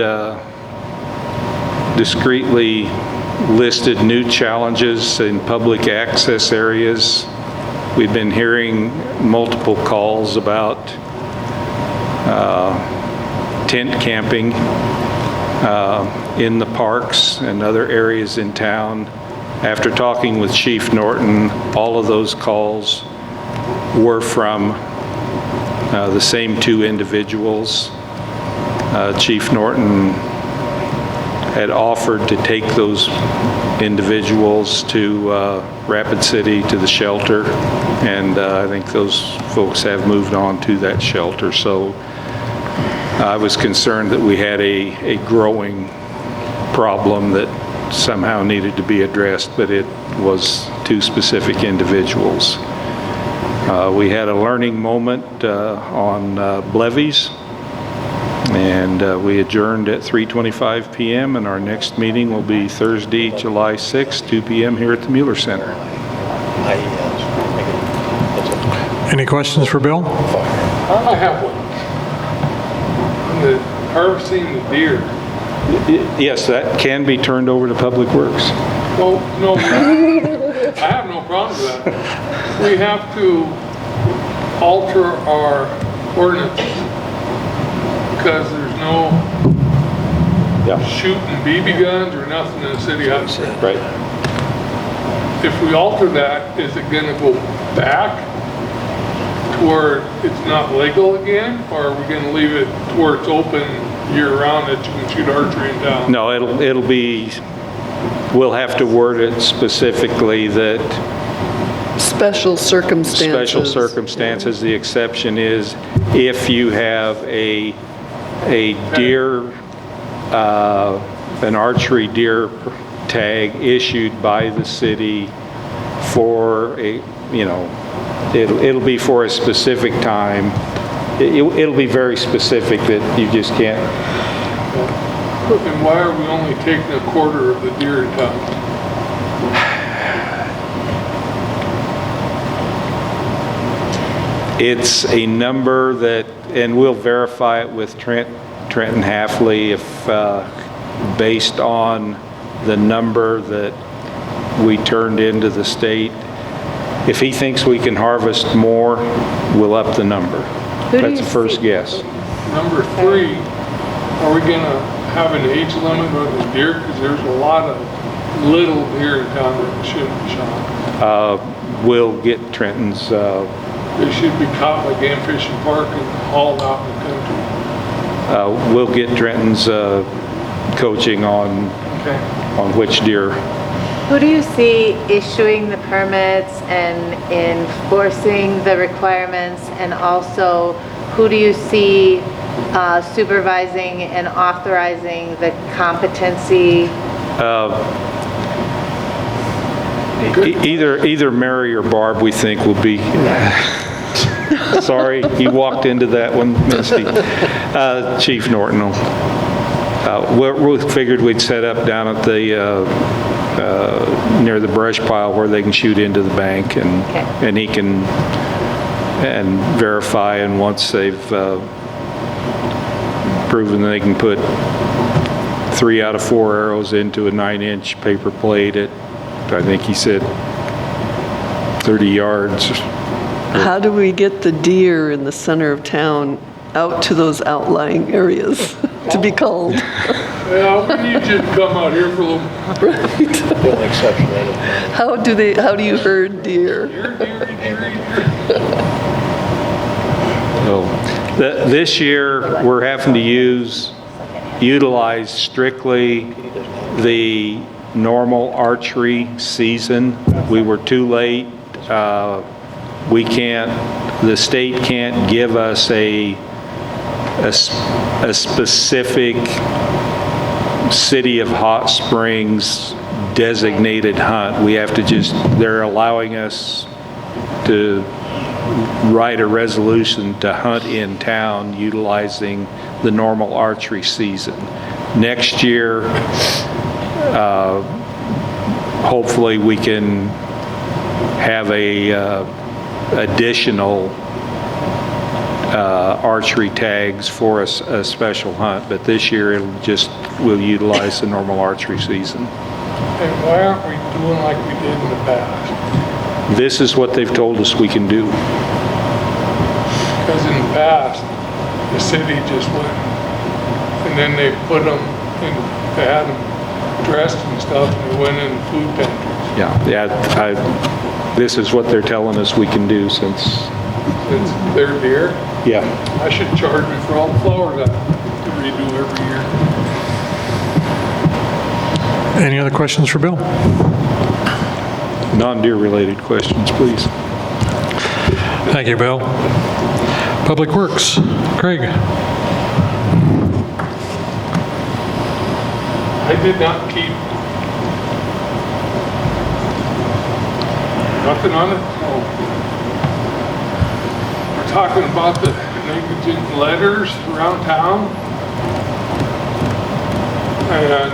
S8: discreetly listed new challenges in public access areas. We've been hearing multiple calls about tent camping in the parks and other areas in town. After talking with Chief Norton, all of those calls were from the same two individuals. Chief Norton had offered to take those individuals to Rapid City to the shelter, and I think those folks have moved on to that shelter. So I was concerned that we had a growing problem that somehow needed to be addressed, but it was two specific individuals. We had a learning moment on levies, and we adjourned at 3:25 p.m. and our next meeting will be Thursday, July 6th, 2 p.m. here at the Mueller Center.
S2: Any questions for Bill?
S6: I have one. On the harvesting the deer.
S8: Yes, that can be turned over to Public Works.
S6: Well, no, I have no problem with that. We have to alter our ordinances because there's no shooting BB guns or nothing in the city of Hot Springs.
S8: Right.
S6: If we alter that, is it gonna go back to where it's not legal again? Or are we gonna leave it to where it's open year-round that you can shoot archery in town?
S8: No, it'll be, we'll have to word it specifically that
S5: Special circumstances.
S8: special circumstances, the exception is if you have a deer, an archery deer tag issued by the city for a, it'll be for a specific time. It'll be very specific that you just can't.
S6: And why are we only taking a quarter of the deer in town?
S8: It's a number that, and we'll verify it with Trenton Halfley if, based on the number that we turned into the state. If he thinks we can harvest more, we'll up the number. That's a first guess.
S6: Number 3, are we gonna have an age limit on the deer? Because there's a lot of little deer in town that shouldn't be shot.
S8: We'll get Trenton's,
S6: They should be caught by Game Fish and Park and hauled out in the country.
S8: we'll get Trenton's coaching on which deer.
S1: Who do you see issuing the permits and enforcing the requirements? And also, who do you see supervising and authorizing the competency?
S8: Either Mary or Barb, we think, will be. Sorry, you walked into that one, Misty. Chief Norton. We figured we'd set up down at the near the brush pile where they can shoot into the bank, and he can verify. And once they've proven they can put 3 out of 4 arrows into a 9-inch paper plate at, I think he said 30 yards.
S5: How do we get the deer in the center of town out to those outlying areas to be called?
S6: Well, we need you to come out here for a little.
S5: How do you herd deer?
S8: This year, we're having to utilize strictly the normal archery season. We were too late. The state can't give us a specific City of Hot Springs designated hunt. We have to they're allowing us to write a resolution to hunt in town utilizing the normal archery season. Next year, hopefully we can have a additional archery tags for a special hunt, but this year we'll utilize the normal archery season.
S6: And why aren't we doing like we did in the past?
S8: This is what they've told us we can do.
S6: Because in the past, the city just went, and then they put them in, they had them dressed and stuff, and they went in food pantries.
S8: Yeah, this is what they're telling us we can do since
S6: They're deer.
S8: Yeah.
S6: I should charge me for all the flowers I redo every year.
S2: Any other questions for Bill?
S8: Non-deer related questions, please.
S2: Thank you, Bill. Public Works, Craig.
S6: I did not keep nothing on it. We're talking about the negligent letters around town. And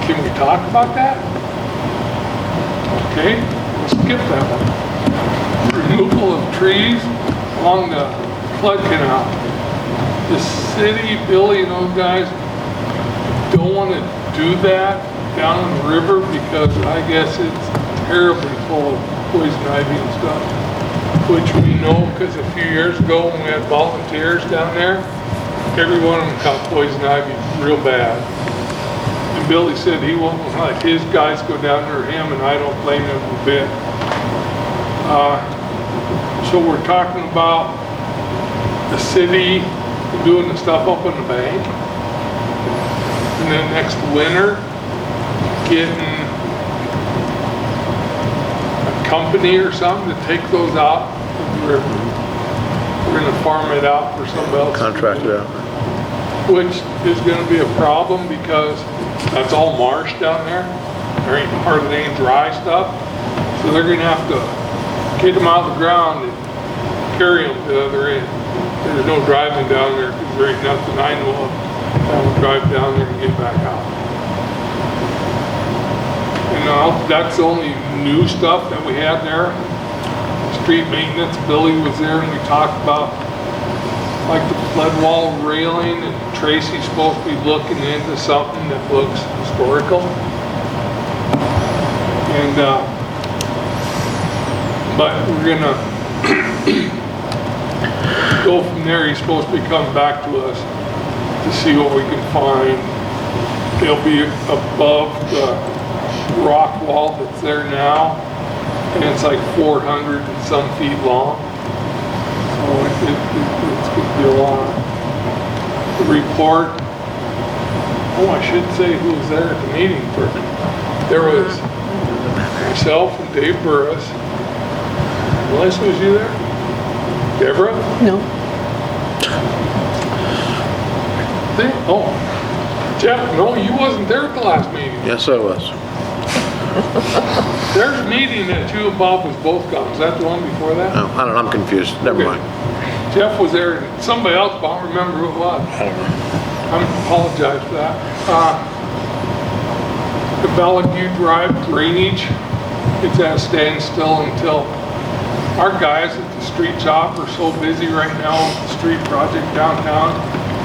S6: can we talk about that? Okay, we'll skip that one. Removal of trees along the flood canal. The city, Billy and those guys don't want to do that down in the river because I guess it's terribly full of poison ivy and stuff. Which we know because a few years ago when we had volunteers down there, every one of them caught poison ivy real bad. And Billy said he won't let his guys go down there, him, and I don't blame him a bit. So we're talking about the city doing the stuff up on the bank. And then next winter, getting a company or something to take those out of the river. We're gonna farm it out for somebody else.
S3: Contract it out.
S6: Which is gonna be a problem because that's all marsh down there. There ain't hardly any dry stuff. So they're gonna have to get them out of the ground and carry them to the other end. There's no driving down there because there ain't nothing I know of that will drive down there and get back out. And that's the only new stuff that we had there. Street maintenance, Billy was there and we talked about like the flood wall railing, and Tracy's supposed to be looking into something that looks historical. And, but we're gonna go from there. He's supposed to be coming back to us to see what we can find. It'll be above the rock wall that's there now, and it's like 400 and some feet long. So it's gonna be a lot. The report, I should say who was there at the meeting. There was myself and Dave Burris. Melissa, was you there? Deborah?
S5: No.
S6: Oh, Jeff, no, you wasn't there at the last meeting.
S3: Yes, I was.
S6: There's a meeting that you and Bob was both gone. Was that the one before that?
S3: No, I don't know, I'm confused. Never
S6: Okay.
S3: mind.
S6: Jeff was there, and somebody else, but I don't remember who it was.
S3: I don't know.
S6: I apologize for that. The Bellevue Drive drainage, it's at a standstill until our guys at the street shop are so busy right now with the street project downtown,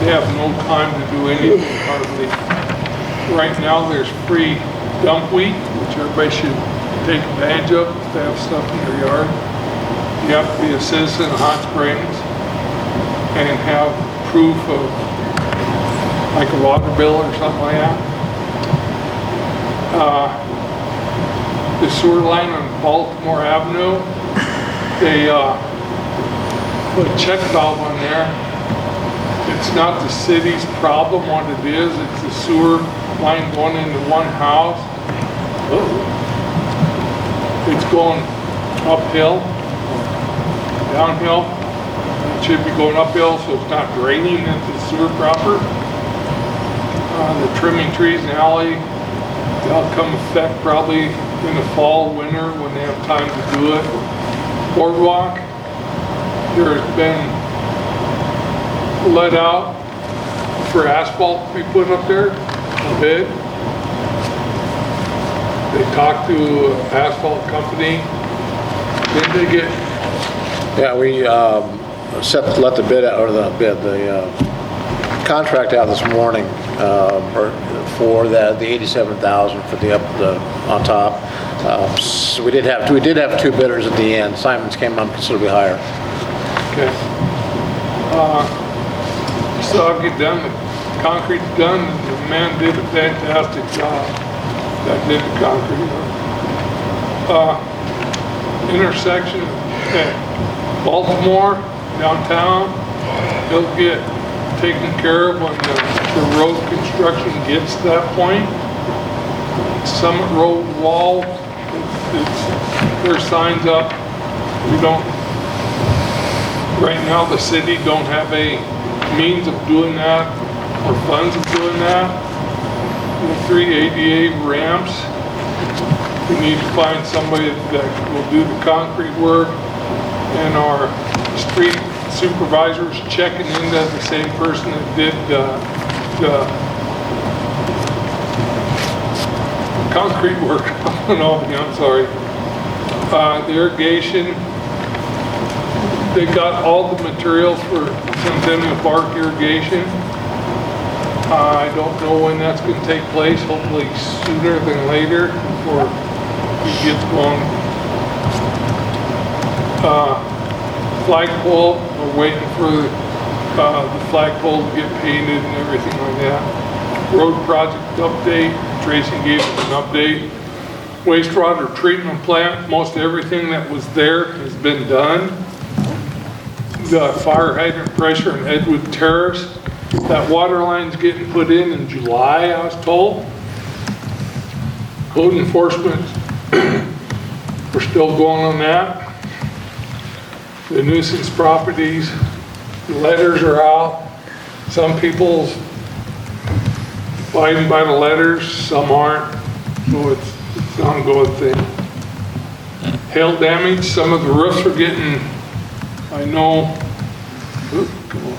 S6: they have no time to do anything hardly. Right now, there's free dump week, which everybody should take advantage of if they have stuff in their yard. You have to be a citizen of Hot Springs and have proof of like a water bill or something like that. The sewer line on Baltimore Avenue, they put a check valve on there. It's not the city's problem what it is, it's the sewer line going into one house. It's going uphill, downhill. It should be going uphill so it's not draining into the sewer proper. The trimming trees in the alley, that'll come effect probably in the fall, winter when they have time to do it. Boardwalk, there's been let out for asphalt to be put up there, a bid. They talked to asphalt company. Did they get,
S3: Yeah, we let the bid out, or the contract out this morning for the 87,000 for the on top. So we did have two bidders at the end. Simon's came up considerably higher.
S6: okay. So I'll get done, the concrete's done, the man did a fantastic job that did the concrete. Intersection at Baltimore downtown, he'll get taken care of when the road construction gets to that point. Summit Road wall, there's signs up. We don't, right now the city don't have a means of doing that or funds of doing that. The 3 ADA ramps, we need to find somebody that will do the concrete work, and our street supervisors checking into the same person that did the concrete work. No, I'm sorry. The irrigation, they got all the materials for Centennial Park irrigation. I don't know when that's going to take place, hopefully sooner than later before it gets going. Flagpole, we're waiting for the flagpole to get painted and everything like that. Road project update, Tracy gave us an update. Wastewater treatment plant, most everything that was there has been done. The fire hydrant pressure in Edwood Terrace, that water line's getting put in July, I was told. Code enforcement, we're still going on that. The nuisance properties, the letters are out. Some people's abiding by the letters, some aren't. So it's an ongoing thing. Hail damage, some of the roofs are getting, I know, oop, come on.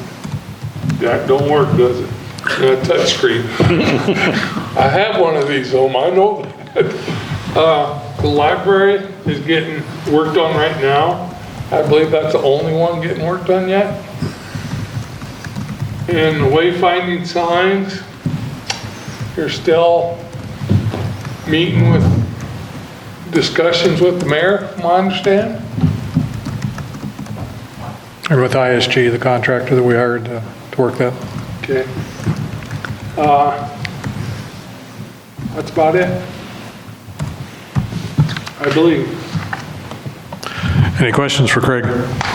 S6: That don't work, does it? Touch screen. I have one of these, though, I know that. The library is getting worked on right now. I believe that's the only one getting worked on yet. And the wayfinding signs, you're still meeting with discussions with the mayor, from what I understand.
S2: And with ISG, the contractor that we hired to work that.
S6: Okay. That's about it, I believe.
S2: Any questions for Craig?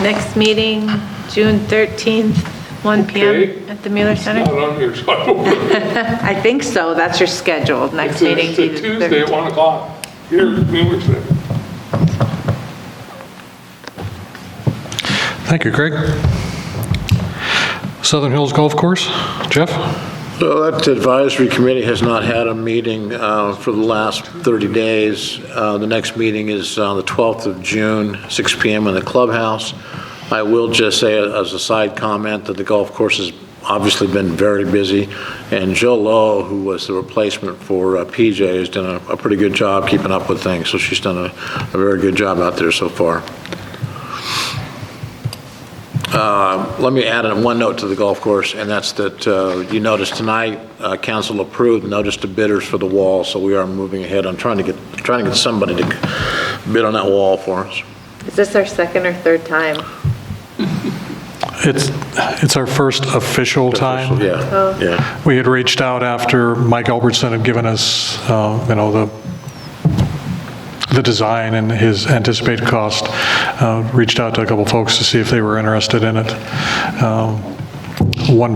S1: Next meeting, June 13th, 1
S6: Okay.
S1: PM at the Mueller Center?
S6: Not on here, so I don't know.
S1: I think so, that's your scheduled, next meeting.
S6: It's a Tuesday at 1 o'clock. Here, Mueller Center.
S2: Thank you, Craig. Southern Hills Golf Course, Jeff?
S3: So that advisory committee has not had a meeting for the last 30 days. The next meeting is on the 12th of June, 6 PM in the clubhouse. I will just say as a side comment that the golf course has obviously been very busy, and Joe Lowe, who was the replacement for PJ, has done a pretty good job keeping up with things, so she's done a very good job out there so far. Let me add one note to the golf course, and that's that you noticed tonight, council approved notice to bidders for the wall, so we are moving ahead on trying to get somebody to bid on that wall for us.
S1: Is this our second or third time?
S2: It's our first official time.
S3: Yeah, yeah.
S2: We had reached out after Mike Albertson had given us, the design and his anticipated cost, reached out to a couple folks to see if they were interested in it. One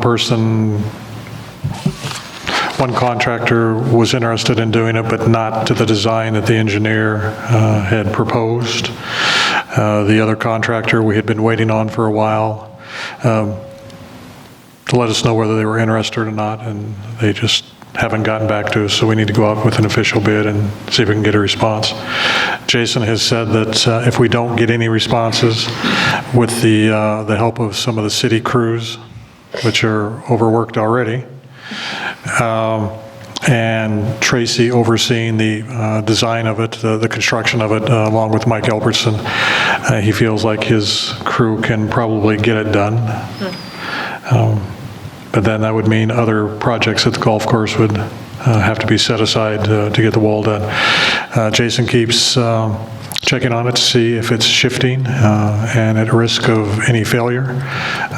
S2: contractor was interested in doing it, but not to the design that the engineer had proposed. The other contractor we had been waiting on for a while to let us know whether they were interested or not, and they just haven't gotten back to us, so we need to go out with an official bid and see if we can get a response. Jason has said that if we don't get any responses, with the help of some of the city crews, which are overworked already, and Tracy overseeing the design of it, the construction of it, along with Mike Albertson. He feels like his crew can probably get it done. But then that would mean other projects at the golf course would have to be set aside to get the wall done. Jason keeps checking on it to see if it's shifting and at risk of any failure.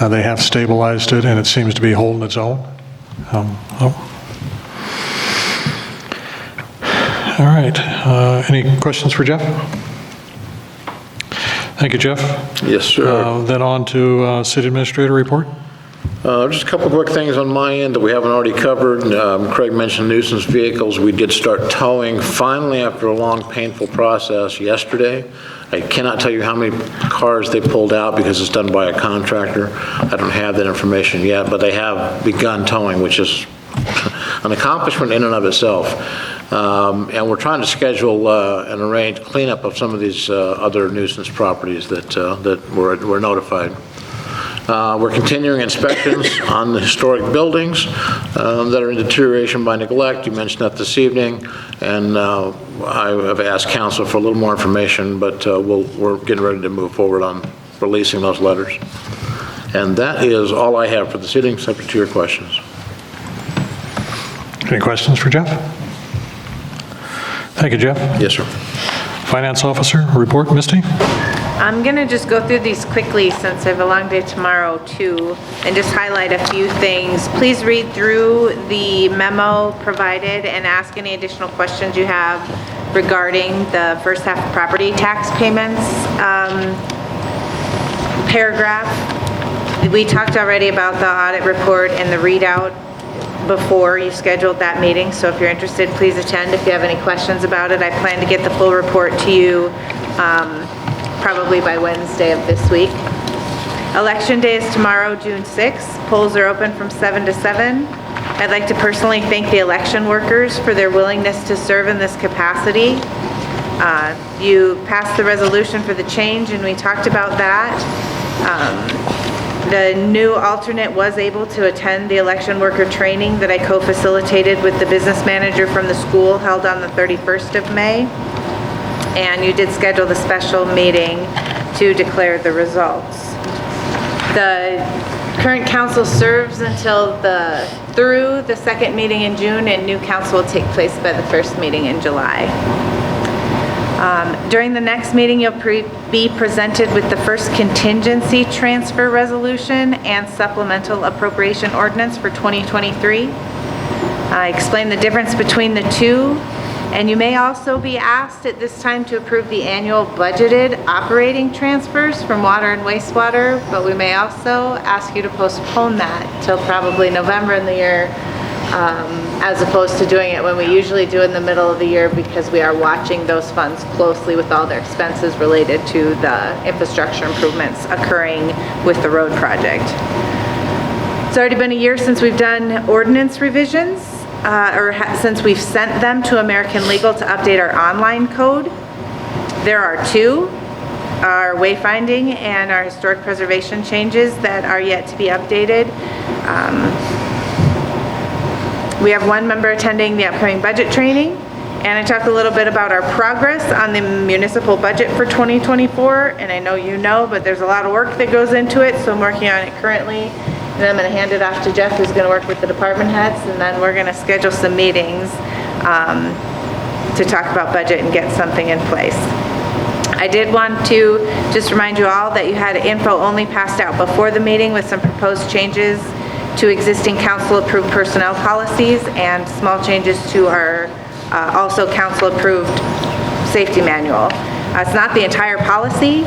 S2: They have stabilized it and it seems to be holding its own. All right. Any questions for Jeff? Thank you, Jeff.
S3: Yes, sir.
S2: Then on to City Administrator report.
S3: Just a couple quick things on my end that we haven't already covered. Craig mentioned nuisance vehicles. We did start towing finally after a long, painful process yesterday. I cannot tell you how many cars they pulled out because it's done by a contractor. I don't have that information yet, but they have begun towing, which is an accomplishment in and of itself. And we're trying to schedule and arrange cleanup of some of these other nuisance properties that were notified. We're continuing inspections on the historic buildings that are in deterioration by neglect. You mentioned that this evening, and I have asked council for a little more information, but we're getting ready to move forward on releasing those letters. And that is all I have for this evening, subject to your questions.
S2: Any questions for Jeff? Thank you, Jeff.
S3: Yes, sir.
S2: Finance Officer, report, Misty?
S1: I'm going to just go through these quickly since I have a long day tomorrow too, and just highlight a few things. Please read through the memo provided and ask any additional questions you have regarding the first half property tax payments paragraph. We talked already about the audit report and the readout before you scheduled that meeting, so if you're interested, please attend. If you have any questions about it, I plan to get the full report to you probably by Wednesday of this week. Election day is tomorrow, June 6th. Polls are open from 7 to 7. I'd like to personally thank the election workers for their willingness to serve in this capacity. You passed the resolution for the change, and we talked about that. The new alternate was able to attend the election worker training that I co-facilitated with the business manager from the school held on the 31st of May. And you did schedule the special meeting to declare the results. The current council serves until through the second meeting in June, and new council will take place by the first meeting in July. During the next meeting, you'll be presented with the first contingency transfer resolution and supplemental appropriation ordinance for 2023. I explained the difference between the two, and you may also be asked at this time to approve the annual budgeted operating transfers from water and wastewater, but we may also ask you to postpone that till probably November in the year, as opposed to doing it when we usually do in the middle of the year, because we are watching those funds closely with all their expenses related to the infrastructure improvements occurring with the road project. It's already been a year since we've done ordinance revisions, since we've sent them to American Legal to update our online code. There are two, our wayfinding and our historic preservation changes that are yet to be updated. We have one member attending the upcoming budget training, and I talked a little bit about our progress on the municipal budget for 2024, and I know you know, but there's a lot of work that goes into it, so I'm working on it currently, and then I'm going to hand it off to Jeff, who's going to work with the department heads, and then we're going to schedule some meetings to talk about budget and get something in place. I did want to just remind you all that you had info only passed out before the meeting with some proposed changes to existing council-approved personnel policies and small changes to our also council-approved safety manual. It's not the entire policy.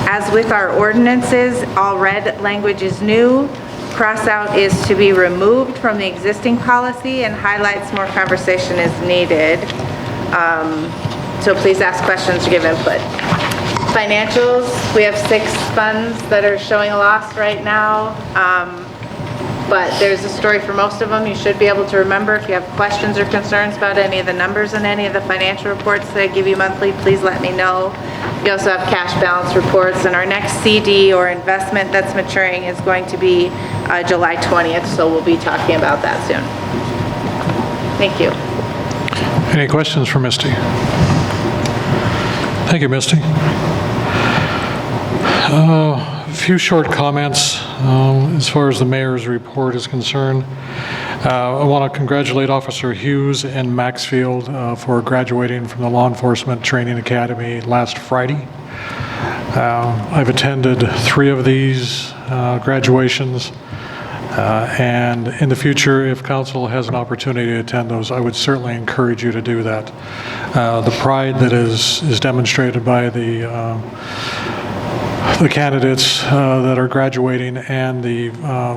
S1: As with our ordinances, all red language is new. Cross-out is to be removed from the existing policy, and highlights more conversation is needed. So please ask questions to give input. Financials, we have 6 funds that are showing a loss right now. But there's a story for most of them. You should be able to remember. If you have questions or concerns about any of the numbers in any of the financial reports that I give you monthly, please let me know. We also have cash balance reports, and our next CD or investment that's maturing is going to be July 20th, so we'll be talking about that soon. Thank you.
S2: Any questions for Misty? Thank you, Misty. A few short comments as far as the mayor's report is concerned. I want to congratulate Officer Hughes and Maxfield for graduating from the Law Enforcement Training Academy last Friday. I've attended 3 of these graduations, and in the future, if council has an opportunity to attend those, I would certainly encourage you to do that. The pride that is demonstrated by the candidates that are graduating and the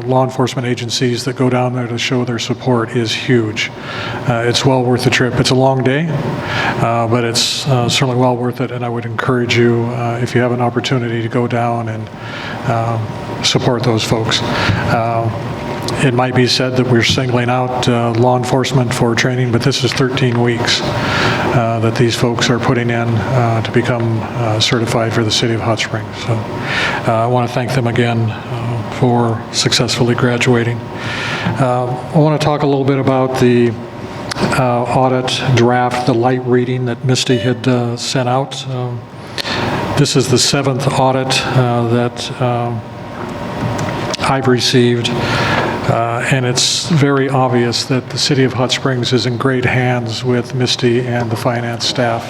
S2: law enforcement agencies that go down there to show their support is huge. It's well worth the trip. It's a long day, but it's certainly well worth it, and I would encourage you, if you have an opportunity, to go down and support those folks. It might be said that we're singling out law enforcement for training, but this is 13 weeks that these folks are putting in to become certified for the city of Hot Springs. So I want to thank them again for successfully graduating. I want to talk a little bit about the audit draft, the light reading that Misty had sent out. This is the 7th audit that I've received. And it's very obvious that the city of Hot Springs is in great hands with Misty and the finance staff.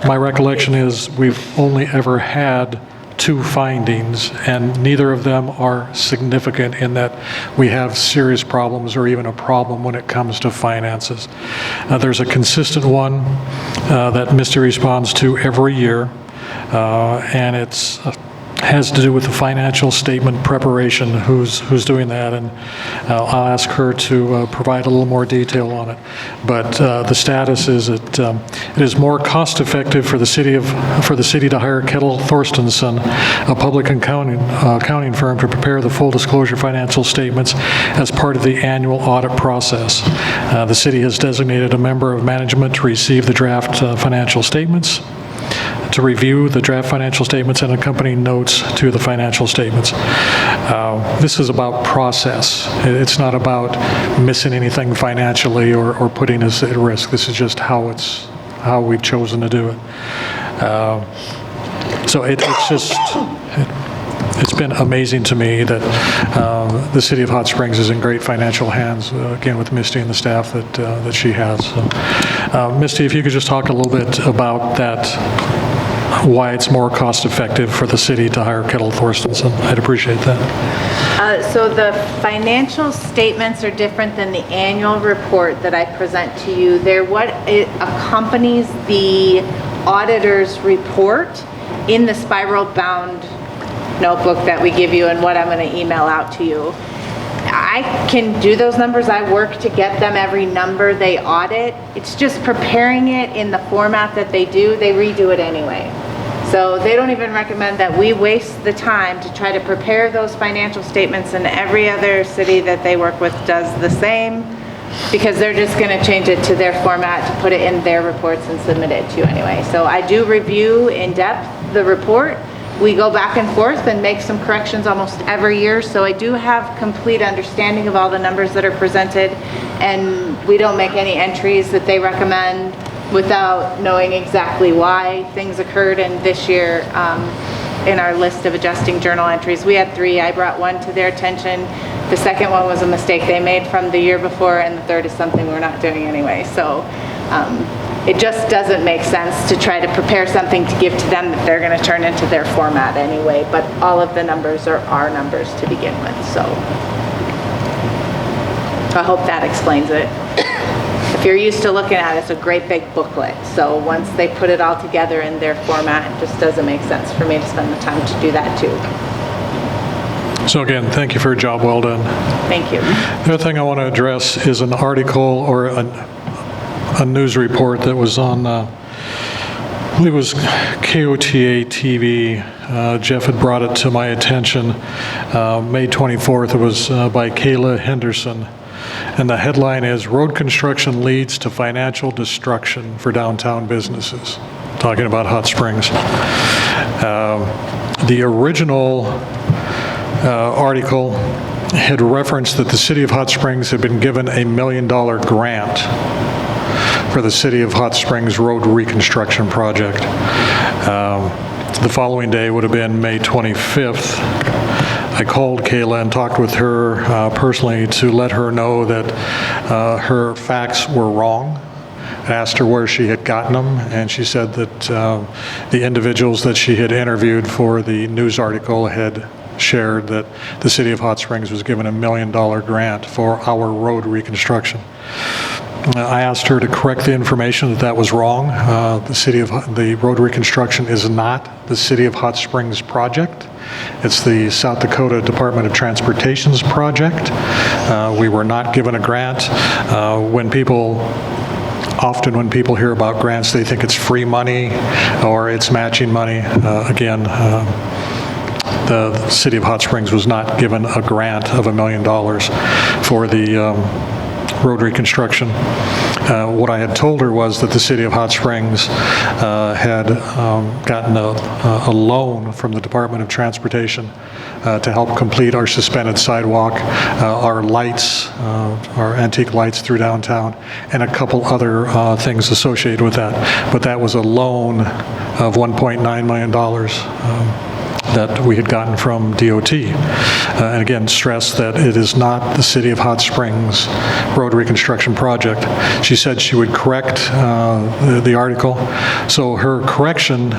S2: My recollection is we've only ever had 2 findings, and neither of them are significant in that we have serious problems or even a problem when it comes to finances. There's a consistent one that Misty responds to every year, and it's has to do with the financial statement preparation, who's doing that, and I'll ask her to provide a little more detail on it. But the status is that it is more cost-effective for the city to hire Kettle Thorstensen, a public accounting firm, to prepare the full disclosure financial statements as part of the annual audit process. The city has designated a member of management to receive the draft financial statements, to review the draft financial statements and accompanying notes to the financial statements. This is about process. It's not about missing anything financially or putting us at risk. This is just how we've chosen to do it. So it's been amazing to me that the city of Hot Springs is in great financial hands, again, with Misty and the staff that she has. So, Misty, if you could just talk a little bit about that, why it's more cost-effective for the city to hire Kettle Thorstensen. I'd appreciate that.
S1: So the financial statements are different than the annual report that I present to you. They're what accompanies the auditor's report in the spiral-bound notebook that we give you and what I'm going to email out to you. I can do those numbers. I work to get them every number they audit. It's just preparing it in the format that they do. They redo it anyway. So they don't even recommend that we waste the time to try to prepare those financial statements, and every other city that they work with does the same, because they're just going to change it to their format to put it in their reports and submit it to you anyway. So I do review in depth the report. We go back and forth and make some corrections almost every year, so I do have complete understanding of all the numbers that are presented, and we don't make any entries that they recommend without knowing exactly why things occurred. And this year, in our list of adjusting journal entries, we had 3. I brought 1 to their attention. The second one was a mistake they made from the year before, and the third is something we're not doing anyway. So it just doesn't make sense to try to prepare something to give to them that they're going to turn into their format anyway, but all of the numbers are our numbers to begin with. So I hope that explains it. If you're used to looking at it, it's a great big booklet. So once they put it all together in their format, it just doesn't make sense for me to spend the time to do that too.
S2: So again, thank you for a job well done.
S1: Thank you.
S2: The other thing I want to address is an article or a news report that was on, I believe it was KOTA TV. Jeff had brought it to my attention. May 24th, it was by Kayla Henderson. And the headline is, "Road Construction Leads to Financial Destruction for Downtown Businesses." Talking about Hot Springs. The original article had referenced that the City of Hot Springs had been given $1 million grant for the City of Hot Springs Road Reconstruction Project. The following day would have been May 25th. I called Kayla and talked with her personally to let her know that her facts were wrong. I asked her where she had gotten them, and she said that the individuals that she had interviewed for the news article had shared that the City of Hot Springs was given $1 million grant for our road reconstruction. I asked her to correct the information that was wrong. The road reconstruction is not the City of Hot Springs project. It's the South Dakota Department of Transportation's project. We were not given a grant. Often when people hear about grants, they think it's free money or it's matching money. The City of Hot Springs was not given a grant of $1 million for the road reconstruction. What I had told her was that the City of Hot Springs had gotten a loan from the Department of Transportation to help complete our suspended sidewalk, our lights, our antique lights through downtown, and a couple other things associated with that. But that was a loan of $1.9 million that we had gotten from DOT. And again, stress that it is not the City of Hot Springs road reconstruction project. She said she would correct the article. So her correction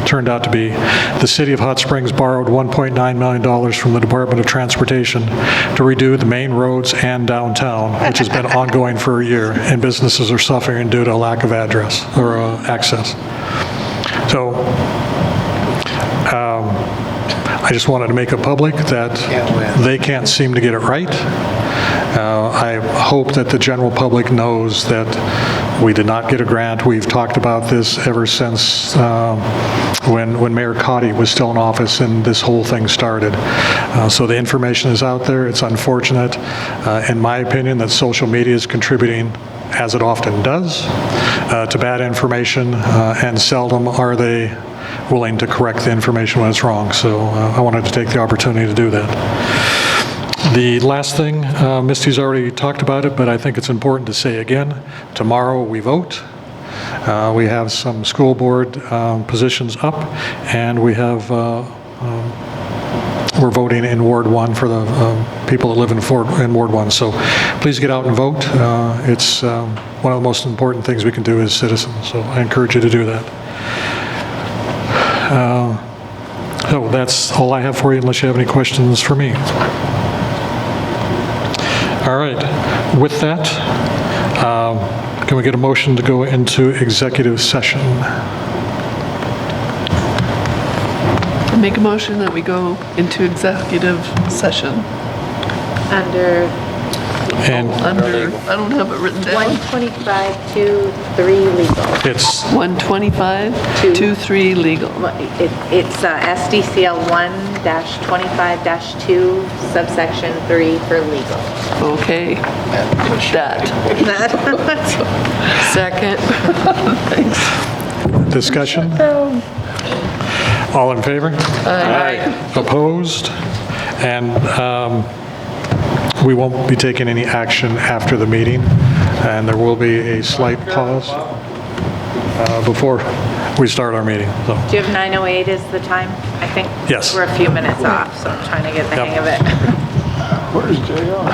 S2: turned out to be the City of Hot Springs borrowed $1.9 million from the Department of Transportation to redo the main roads and downtown, which has been ongoing for a year, and businesses are suffering due to a lack of address or access. So I just wanted to make it public that they can't seem to get it right. I hope that the general public knows that we did not get a grant. We've talked about this ever since when Mayor Cotty was still in office and this whole thing started. So the information is out there. It's unfortunate, in my opinion, that social media is contributing, as it often does, to bad information, and seldom are they willing to correct the information when it's wrong. So I wanted to take the opportunity to do that. The last thing, Misty's already talked about it, but I think it's important to say again, tomorrow we vote. We have some school board positions up, and we have we're voting in Ward 1 for the people that live in Ward 1. So please get out and vote. It's one of the most important things we can do as citizens, so I encourage you to do that. So that's all I have for you, unless you have any questions for me. All right. With that, can we get a motion to go into executive session?
S5: I make a motion that we go into executive session.
S2: And
S5: Under, I don't have it written down.
S1: 125-2-3 legal.
S2: it's
S5: 125-23 legal.
S1: It's SDCL 1-25-2, subsection 3 for legal.
S5: Okay. That.
S4: Second.
S2: discussion. All in favor?
S4: Aye.
S2: Opposed? And we won't be taking any action after the meeting, and there will be a slight pause before we start our meeting. So.
S1: Do you have 9:08 is the time? I think
S2: Yes.
S1: we're a few minutes off, so I'm trying to get the hang of it.
S6: Where's JR?